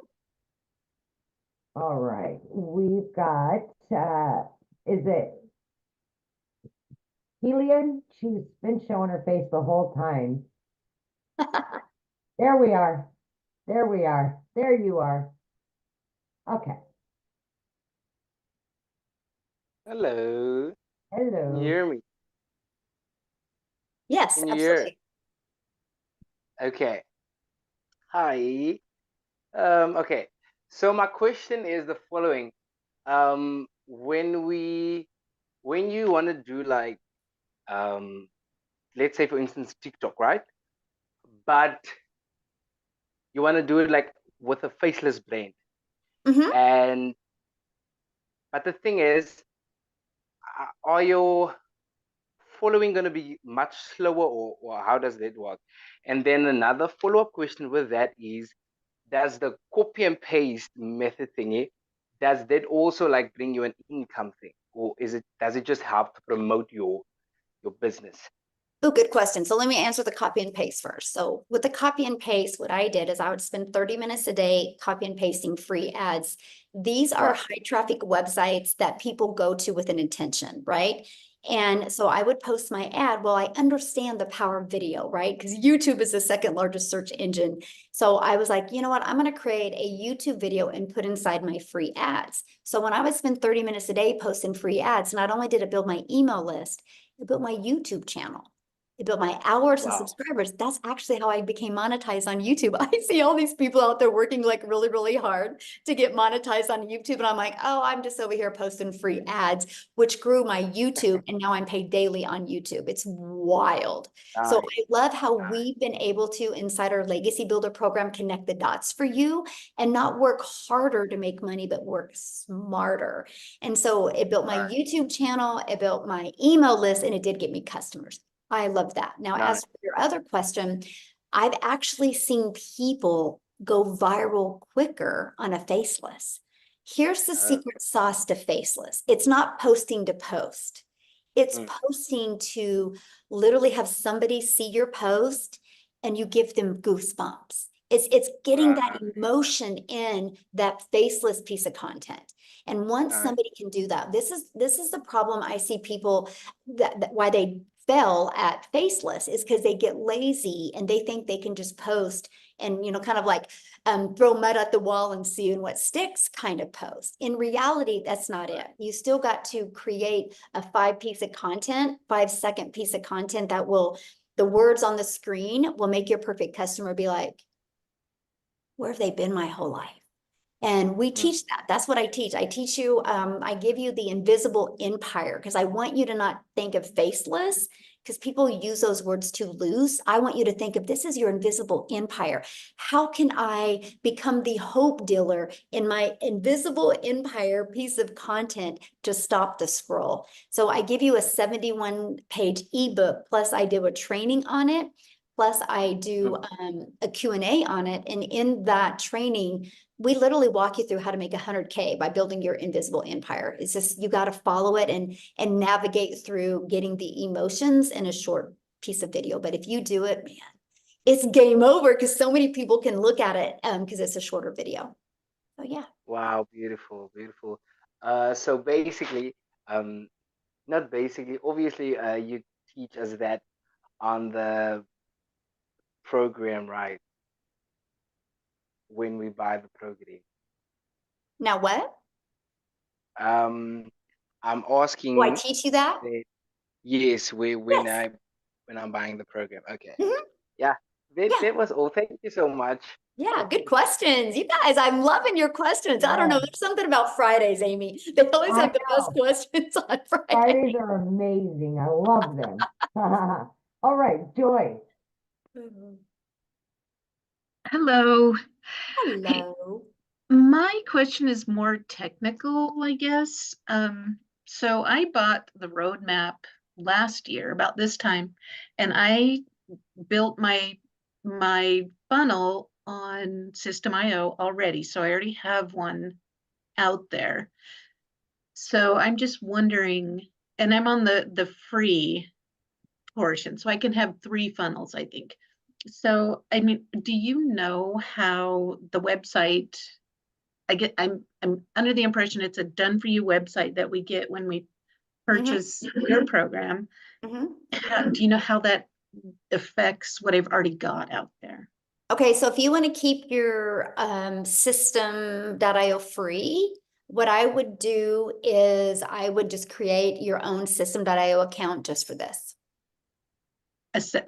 All right. We've got, is it Helian? She's been showing her face the whole time. There we are. There we are. There you are. Okay. Hello. Hello. Can you hear me? Yes, Can you hear? absolutely. Okay. Hi. Okay. So my question is the following. When you want to do like, let's say for instance, TikTok, right? But you want to do it like with a faceless brand. And, but the thing is, are your following going to be much slower, or how does that work? And then another follow-up question with that is, does the copy and paste method thingy, does that also like bring you an income thing, or does it just help to promote your business? Oh, good question. So let me answer the copy and paste first. So with the copy and paste, what I did is I would spend 30 minutes a day copy and pasting free ads. These are high traffic websites that people go to with an intention, right? And so I would post my ad. Well, I understand the power of video, right? Because YouTube is the second largest search engine. So I was like, you know what? I'm going to create a YouTube video and put inside my free ads. So when I would spend 30 minutes a day posting free ads, not only did it build my email list, it built my YouTube channel. It built my hours and subscribers. That's actually how I became monetized on YouTube. I see all these people out there working like really, really hard to get monetized on YouTube. And I'm like, oh, I'm just over here posting free ads, which grew my YouTube. And now I'm paid daily on YouTube. It's wild. So I love how we've been able to, inside our Legacy Builder program, connect the dots for you and not work harder to make money, but work smarter. And so it built my YouTube channel, it built my email list, and it did get me customers. I love that. Now, as for your other question, I've actually seen people go viral quicker on a faceless. Here's the secret sauce to faceless. It's not posting to post. It's posting to literally have somebody see your post and you give them goosebumps. It's getting that emotion in that faceless piece of content. And once somebody can do that, this is the problem I see people that why they fail at faceless is because they get lazy and they think they can just post and, you know, kind of like throw mud at the wall and see what sticks kind of post. In reality, that's not it. You still got to create a 5-second piece of content that will, the words on the screen will make your perfect customer be like, where have they been my whole life? And we teach that. That's what I teach. I teach you, I give you the invisible empire because I want you to not think of faceless because people use those words too loose. I want you to think of this as your invisible empire. How can I become the hope dealer in my invisible empire piece of content to stop the scroll? So I give you a 71-page ebook, plus I do a training on it. Plus I do a Q&A on it. And in that training, we literally walk you through how to make 100K by building your invisible empire. It's just, you got to follow it and navigate through getting the emotions in a short piece of video. But if you do it, man, it's game over because so many people can look at it because it's a shorter video. So yeah. Wow, beautiful, beautiful. So basically, not basically, obviously, you teach us that on the program, right? When we buy the program. Now what? I'm asking. Do I teach you that? Yes, when I'm buying the program. Okay. Yeah, that was all. Thank you so much. Yeah, good questions. You guys, I'm loving your questions. I don't know. There's something about Fridays, Amy. They always have the best questions on Fridays. Fridays are amazing. I love them. All right, Joy. Hello. Hello. My question is more technical, I guess. So I bought the roadmap last year about this time, and I built my funnel on System.io already. So I already have one out there. So I'm just wondering, and I'm on the free portion, so I can have 3 funnels, I think. So, I mean, do you know how the website, I'm under the impression it's a done for you website that we get when we purchase your program. Do you know how that affects what I've already got out there? Okay, so if you want to keep your system.io free, what I would do is I would just create your own system.io account just for this.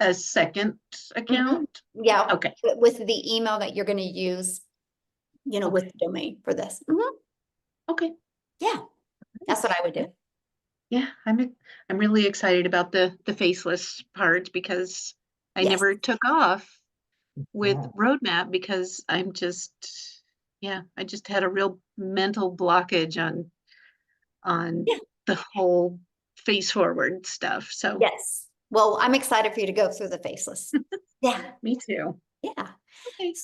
a second account? Yeah. Okay. With the email that you're going to use, you know, with the domain for this. Okay. Yeah. That's what I would do. Yeah, I'm really excited about the faceless part because I Yes. never took off with Yeah. roadmap because I just had a real mental blockage on Yeah. the whole face forward stuff. So Yes. Well, I'm excited for you to go through the faceless. Yeah. me too. Yeah. Okay.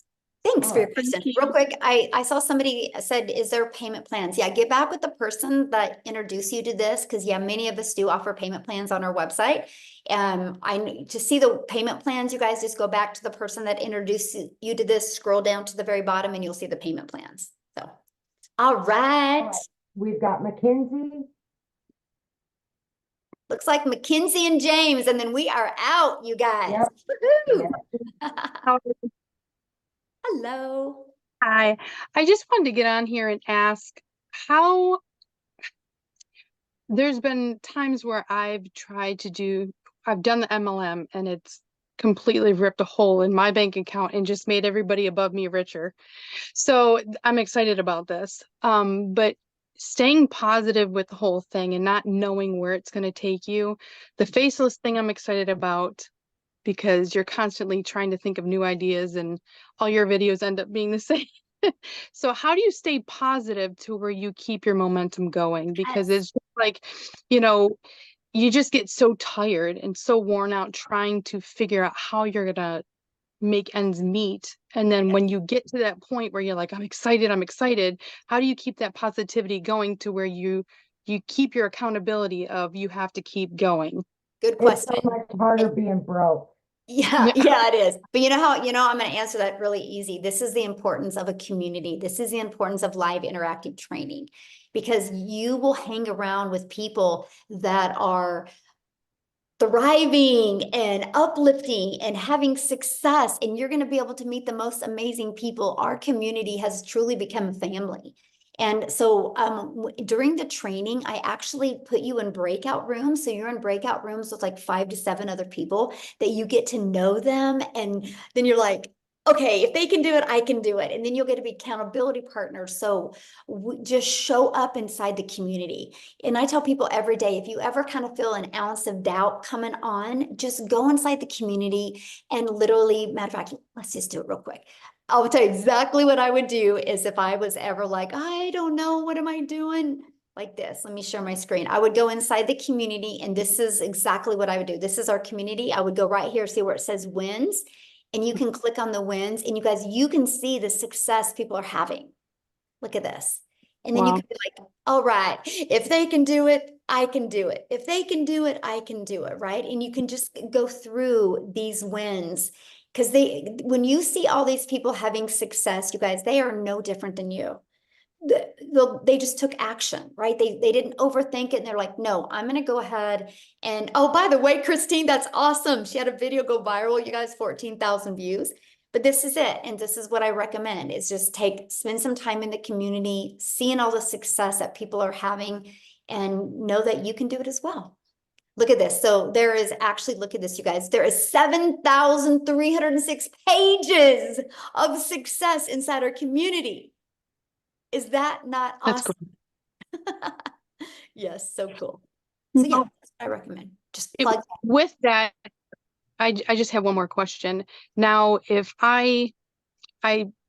Thanks All for your right. Thank question. you. Real quick, I saw somebody said, is there payment plans? Yeah, get back with the person that introduced you to this, because yeah, many of us do offer payment plans on our website. To see the payment plans, you guys just go back to the person that introduced you to this, scroll down to the very bottom, and you'll see the payment plans. So, all right. All right. We've got Mackenzie. Looks like Mackenzie and James, and then we are out, you guys. Yep. Woohoo! Hello. Hi, I just wanted to get on here and ask how there's been times where I've done the MLM and it's completely ripped a hole in my bank account and just made everybody above me richer. So I'm excited about this. But staying positive with the whole thing and not knowing where it's going to take you, the faceless thing I'm excited about, because you're constantly trying to think of new ideas and all your videos end up being the same. So how do you stay positive to where you keep your momentum going? Because it's just like, you just get so tired and so worn out trying to figure out how you're gonna make ends meet. And then when you get to that point where you're like, I'm excited, how do you keep that positivity going to where you keep your accountability of you have to keep going? Good It's question. so much harder being broke. Yeah, yeah, it is. But you know how, I'm going to answer that really easy. This is the importance of a community. This is the importance of live interactive training, because you will hang around with people that are thriving and uplifting and having success, and you're going to be able to meet the most amazing people. Our community has truly become family. And so during the training, I actually put you in breakout rooms. So you're in breakout rooms with like 5 to 7 other people that you get to know them. And then you're like, okay, if they can do it, I can do it. And then you'll get to be accountability partners. So just show up inside the community. And I tell people every day, if you ever kind of feel an ounce of doubt coming on, just go inside the community and literally, matter of fact, let's just do it real quick. I'll tell you exactly what I would do is if I was ever like, I don't know, what am I doing? Like this, let me share my screen. I would go inside the community, and this is exactly what I would do. This is our community. I would go right here, see where it says wins, and you can click on the wins, and you guys, you can see the success people are having. Look at this. And then you can be like, all right, if they can do it, I can do it. If they can do it, I can do it, right? And you can just go through these wins. Because when you see all these people having success, you guys, they are no different than you. They just took action, right? They didn't overthink it. And they're like, no, I'm going to go ahead. And oh, by the way, Christine, that's awesome. She had a video go viral. You guys, 14,000 views. But this is it. And this is what I recommend is just spend some time in the community, seeing all the success that people are having, and know that you can do it as well. Look at this. So there is actually, look at this, you guys, there is 7,306 pages of success inside our community. Is that not awesome? That's cool. Yes, so cool. So yeah, that's what I recommend. Just plug. With that, I just have one more question. Now, if I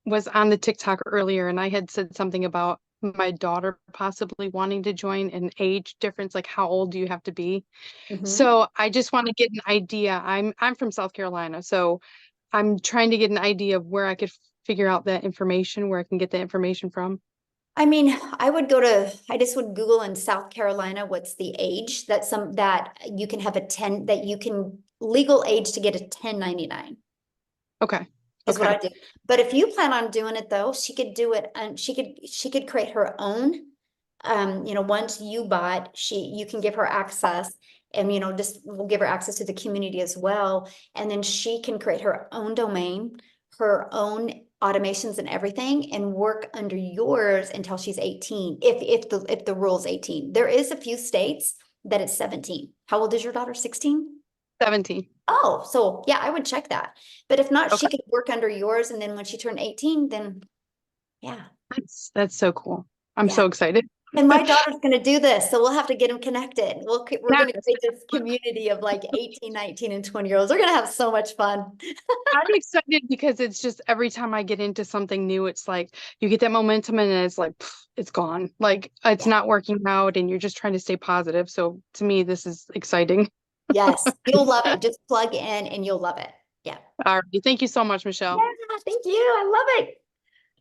was on the TikTok earlier and I had said something about my daughter possibly wanting to join, an age difference, like how old do you have to be? So I just want to get an idea. I'm from South Carolina, so I'm trying to get an idea of where I could figure out that information, where I can get the information from. I mean, I just would Google in South Carolina, what's the age that you can have legal age to get a 1099. Okay. Is what I do. But if you plan on doing it though, she could do it, and she could create her own. Once you bought, you can give her access, and we'll give her access to the community as well. And then she can create her own domain, her own automations and everything, and work under yours until she's 18. If the rule's 18, there is a few states that it's 17. How old is your daughter? 16? 17. Oh, so yeah, I would check that. But if not, she Okay. could work under yours, and then when she turned 18, then yeah. That's so cool. I'm Yeah. so excited. And my daughter's gonna do this, so we'll have to get them connected. We're gonna Yes. create this community of like 18, 19, and 20-year-olds. We're gonna have so much fun. I'm excited because it's just every time I get into something new, it's like you get that momentum and it's like it's gone. Like it's not working out and you're just trying to stay positive. So to me, this is exciting. Yes, you'll love it. Just plug in and you'll love it. Yeah. All right. Thank you so much, Michelle. Yeah, thank you. I love it.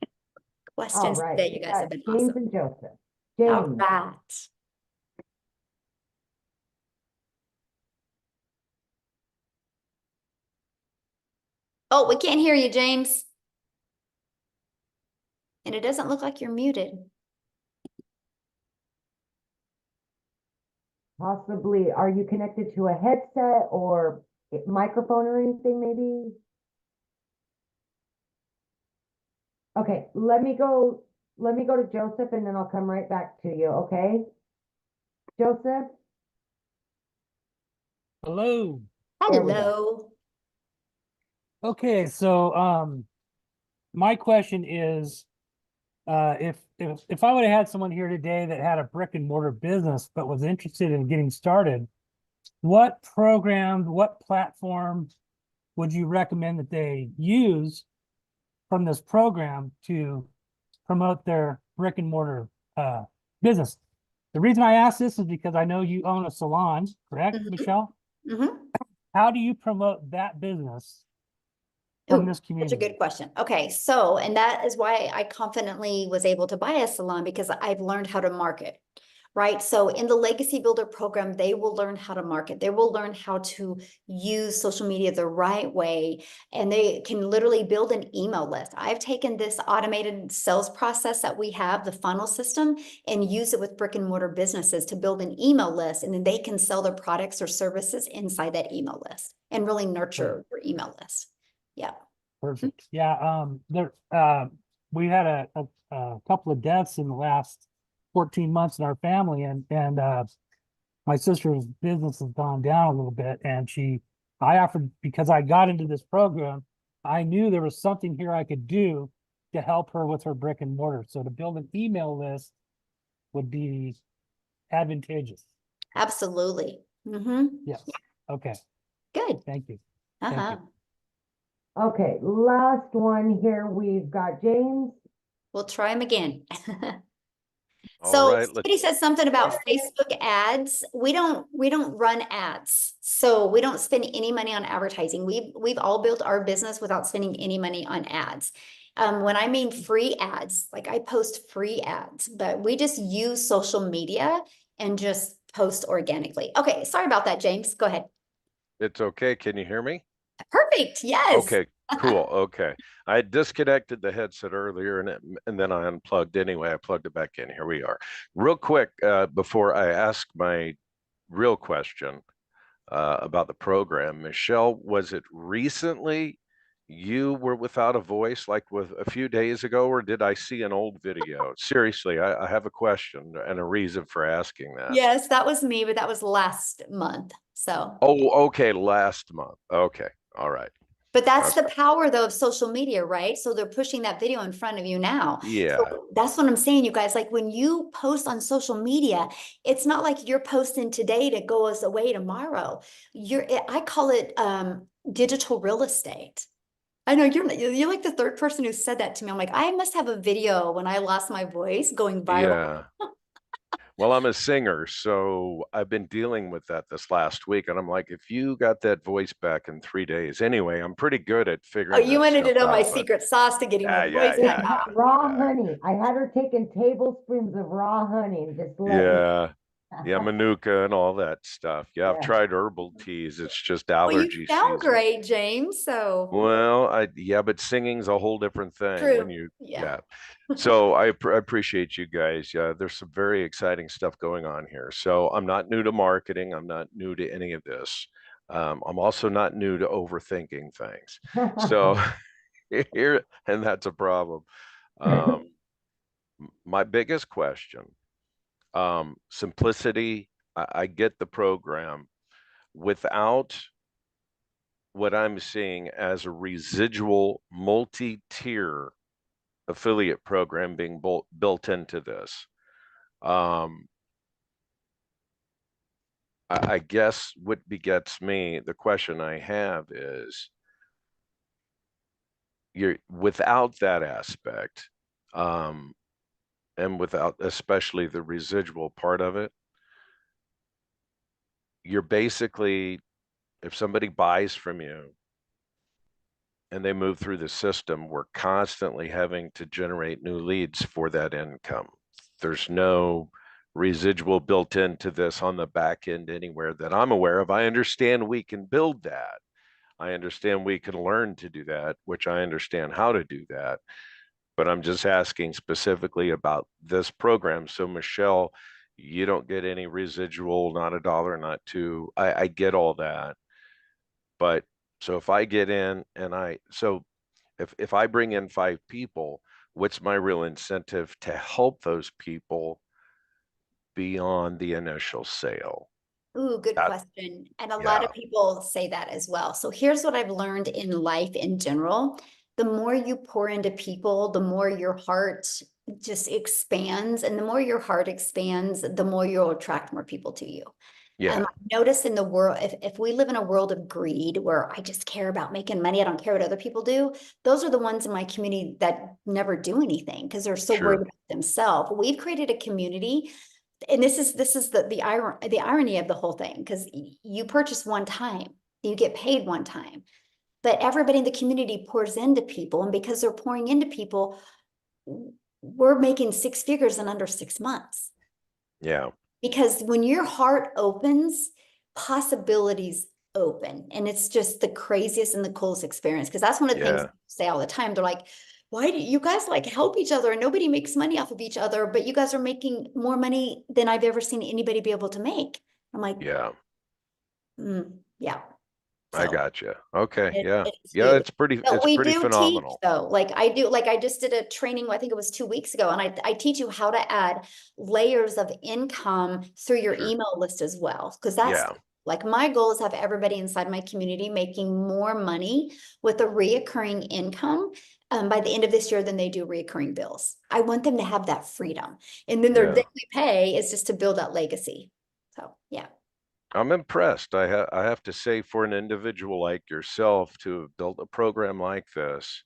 All Questions right, today, we you guys got have been James awesome. and Joseph. All James. right. Oh, we can't hear you, James. And it doesn't look like you're muted. Possibly, are you connected to a headset or a microphone or anything maybe? Okay, let me go to Joseph and then I'll come right back to you, okay? Joseph? Hello. There we go. Hello. Okay, so my question is, if I would have had someone here today that had a brick and mortar business but was interested in getting started, what program, what platform would you recommend that they use from this program to promote their brick and mortar business? The reason I ask this is because I know you own a salon, correct, Michelle? Mm-hmm. How do you promote that business from Ooh, this such a community? good question. Okay, so, and that is why I confidently was able to buy a salon, because I've learned how to market, right? So in the Legacy Builder program, they will learn how to market. They will learn how to use social media the right way, and they can literally build an email list. I've taken this automated sales process that we have, the funnel system, and use it with brick and mortar businesses to build an email list, and then they can sell their products or services inside that email list and really nurture their email list. Yeah. Perfect. Yeah. We had a couple of deaths in the last 14 months in our family, and my sister's business has gone down a little bit, and I offered, because I got into this program, I knew there was something here I could do to help her with her brick and mortar. So to build an email list would be advantageous. Absolutely. Mm-hmm. Yes. Okay. Good. Thank you. Uh-huh. Thank you. Okay, last one here. We've got James. We'll try them again. All So right, somebody said something about Facebook ads. We don't run ads. So we don't spend any money on advertising. We've all built our business without spending any money on ads. When I mean free ads, like I post free ads, but we just use social media and just post organically. Okay, sorry about that, James. Go ahead. It's okay. Can you hear me? Perfect. Yes. Okay, cool. Okay. I disconnected the headset earlier and then I unplugged anyway. I plugged it back in. Here we are. Real quick, before I ask my real question about the program, Michelle, was it recently you were without a voice, like with a few days ago, or did I see an old video? Seriously, I have a question and a reason for asking that. Yes, that was me, but that was last month. So. Oh, okay, last month. Okay, all right. But that's the power though of social media, right? So they're pushing that video in front of you now. Yeah. So that's what I'm saying, you guys. Like when you post on social media, it's not like you're posting today to go us away tomorrow. I call it digital real estate. I know you're like the third person who said that to me. I'm like, I must have a video when I lost my voice going viral. Yeah. Well, I'm a singer, so I've been dealing with that this last week. And I'm like, if you got that voice back in 3 days, anyway, I'm pretty good at Oh, figuring you that wanted to stuff know my out. But secret sauce to getting my voice back. Raw honey. I had her taking tablespoons of raw honey and just letting yeah, Manuka and all that stuff. Yeah, I've Yeah. tried herbal teas. It's just Well, you allergy sound season. great, James. So Well, yeah, but singing's a whole different thing true. when you, Yeah. So I appreciate you guys. There's some very exciting stuff going on here. So I'm not new to marketing. I'm not new to any of this. I'm also not new to overthinking things. So here, and that's a problem. My biggest question, simplicity. I get the program without what I'm seeing as a residual multi-tier affiliate program being built into this. I guess what begets me, the question I have is, you're without that aspect, and without especially the residual part of it, you're basically, if somebody buys from you and they move through the system, we're constantly having to generate new leads for that income. There's no residual built into this on the back end anywhere that I'm aware of. I understand we can build that. I understand we can learn to do that, which I understand how to do that. But I'm just asking specifically about this program. So Michele, you don't get any residual, not a dollar, not two. I get all that. But so if I get in and if I bring in 5 people, what's my real incentive to help those people beyond the initial sale? Ooh, good question. And a lot of people say that as well. So here's what I've learned in life in general. The more you pour into people, the more your heart just expands. And the more your heart expands, the more you'll attract more people to you. Yeah. I notice in the world, if we live in a world of greed where I just care about making money, I don't care what other people do, those are the ones in my community that never do anything because they're so worried about themselves. We've created a community, and this is the irony of the whole thing, because you purchase one time, you get paid one time, but everybody in the community pours into people, and because they're pouring into people, we're making 6 figures in under 6 months. Yeah. Because when your heart opens, possibilities open. And it's just the craziest and the coolest experience. Because that's one of the things people say all the time. They're like, why do you guys like help each other and nobody makes money off of each other, but you guys are making more money than I've ever seen anybody be able to make? I'm like, yeah. I got you. Okay. It's Yeah. huge. It's pretty, But it's we pretty do phenomenal. teach though. Like I just did a training, I think it was 2 weeks ago, and I teach you how to add layers of income through your email list as well. Because that's like my goal is to have everybody inside my community making more money with a reoccurring income by the end of this year than they do reoccurring bills. I want them to have that freedom. And then their daily pay is just to build that legacy. So yeah. I'm impressed. I have to say, for an individual like yourself to have built a program like this,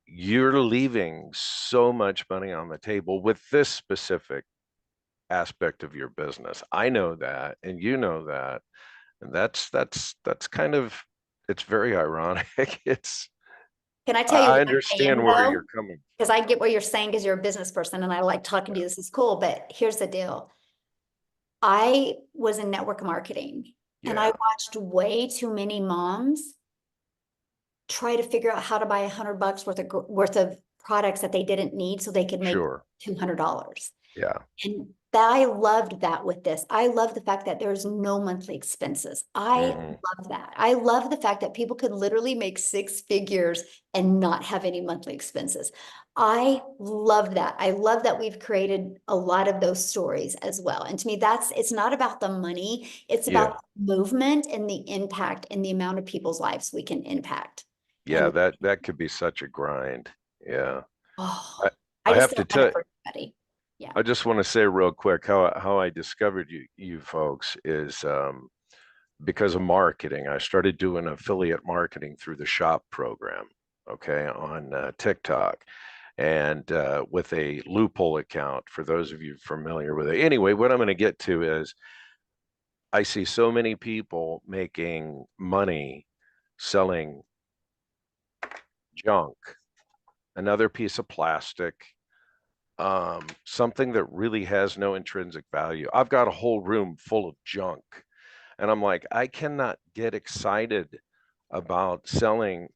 you're leaving so much money on the table with this specific aspect of your business. I know that, and you know that, and that's kind of, it's very ironic. Can I tell you I what I understand am, where though? you're coming from. Because I get what you're saying because you're a business person and I like talking to you. This is cool, but here's the deal. I was in network marketing and I watched way too many moms try to figure out how to buy $100 worth of products that they didn't need so they could make $200. Yeah. And I loved that with this. I love the fact that there's no monthly expenses. I love that. I love the fact that people could literally make 6 figures and not have any monthly expenses. I love that. I love that we've created a lot of those stories as well. And to me, it's not about the money. It's about the movement and the impact and the amount of people's lives we can impact. Yeah, that could be such a grind. Yeah. Oh, I just have to don't want tell it for everybody. Yeah. I just want to say real quick how I discovered you folks is because of marketing. I started doing affiliate marketing through the shop program, okay, on TikTok, and with a loophole account for those of you familiar with it. Anyway, what I'm going to get to is I see so many people making money selling junk, another piece of plastic, something that really has no intrinsic value. I've got a whole room full of junk, and I'm like, I cannot get excited about selling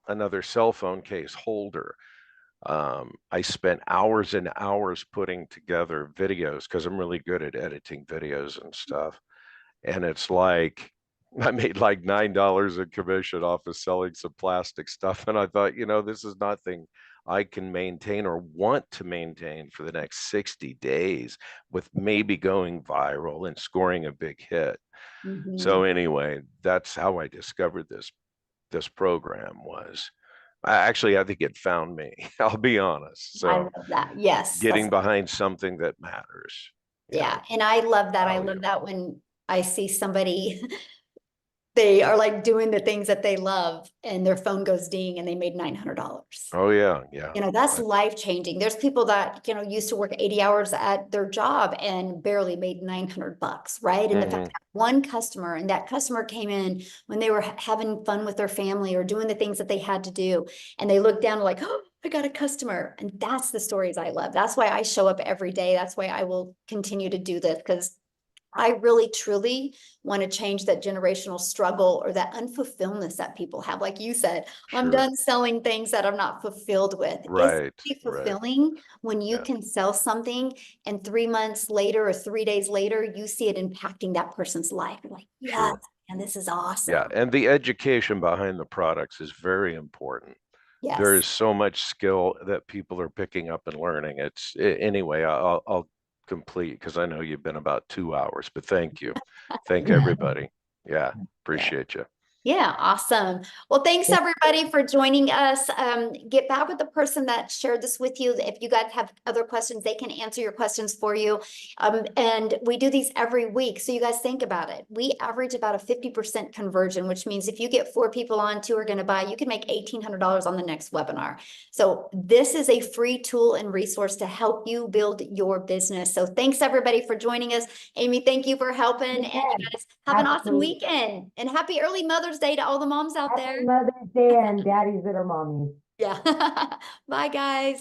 another cell phone case holder. I spent hours and hours putting together videos because I'm really good at editing videos and stuff. And it's like, I made like $9 in commission off of selling some plastic stuff. And I thought, this is nothing. I can maintain or want to maintain for the next 60 days with maybe going viral and scoring a big hit. So anyway, that's how I discovered this program was. I think it found me. I'll be honest. I So love that. Yes. getting behind something that matters. Yeah. And I love that. I love that when I see somebody, they are like doing the things that they love and their phone goes ding and they made $900. Oh yeah. Yeah. You know, that's life changing. There's people that, you know, used to work 80 hours at their job and barely made $900, right? And the fact that one customer, and that customer came in when they were having fun with their family or doing the things that they had to do. And they looked down like, oh, I got a customer. And that's the stories I love. That's why I show up every day. That's why I will continue to do this, because I really, truly want to change that generational struggle or that unfulfilledness that people have. Like you said, I'm done selling things that I'm not fulfilled with. Right. It's fulfilling when you can sell something and 3 months later or 3 days later, you see it impacting that person's life. You're like, yes, and this is awesome. Yeah. And the education behind the products is very important. Yes. There is so much skill that people are picking up and learning. Anyway, I'll complete because I know you've been about 2 hours, but thank you. Thank everybody. Yeah, appreciate you. Yeah, awesome. Well, thanks everybody for joining us. Get back with the person that shared this with you. If you guys have other questions, they can answer your questions for you. And we do these every week. So you guys think about it. We average about a 50% conversion, which means if you get 4 people on, 2 are going to buy, you can make $1,800 on the next webinar. So this is a free tool and resource to help you build your business. So thanks everybody for joining us. Amy, thank you for helping. And you guys have an awesome weekend and happy early Mother's Day to all the moms out there. Happy Mother's Day and daddies that are mommies. Yeah. Bye, guys.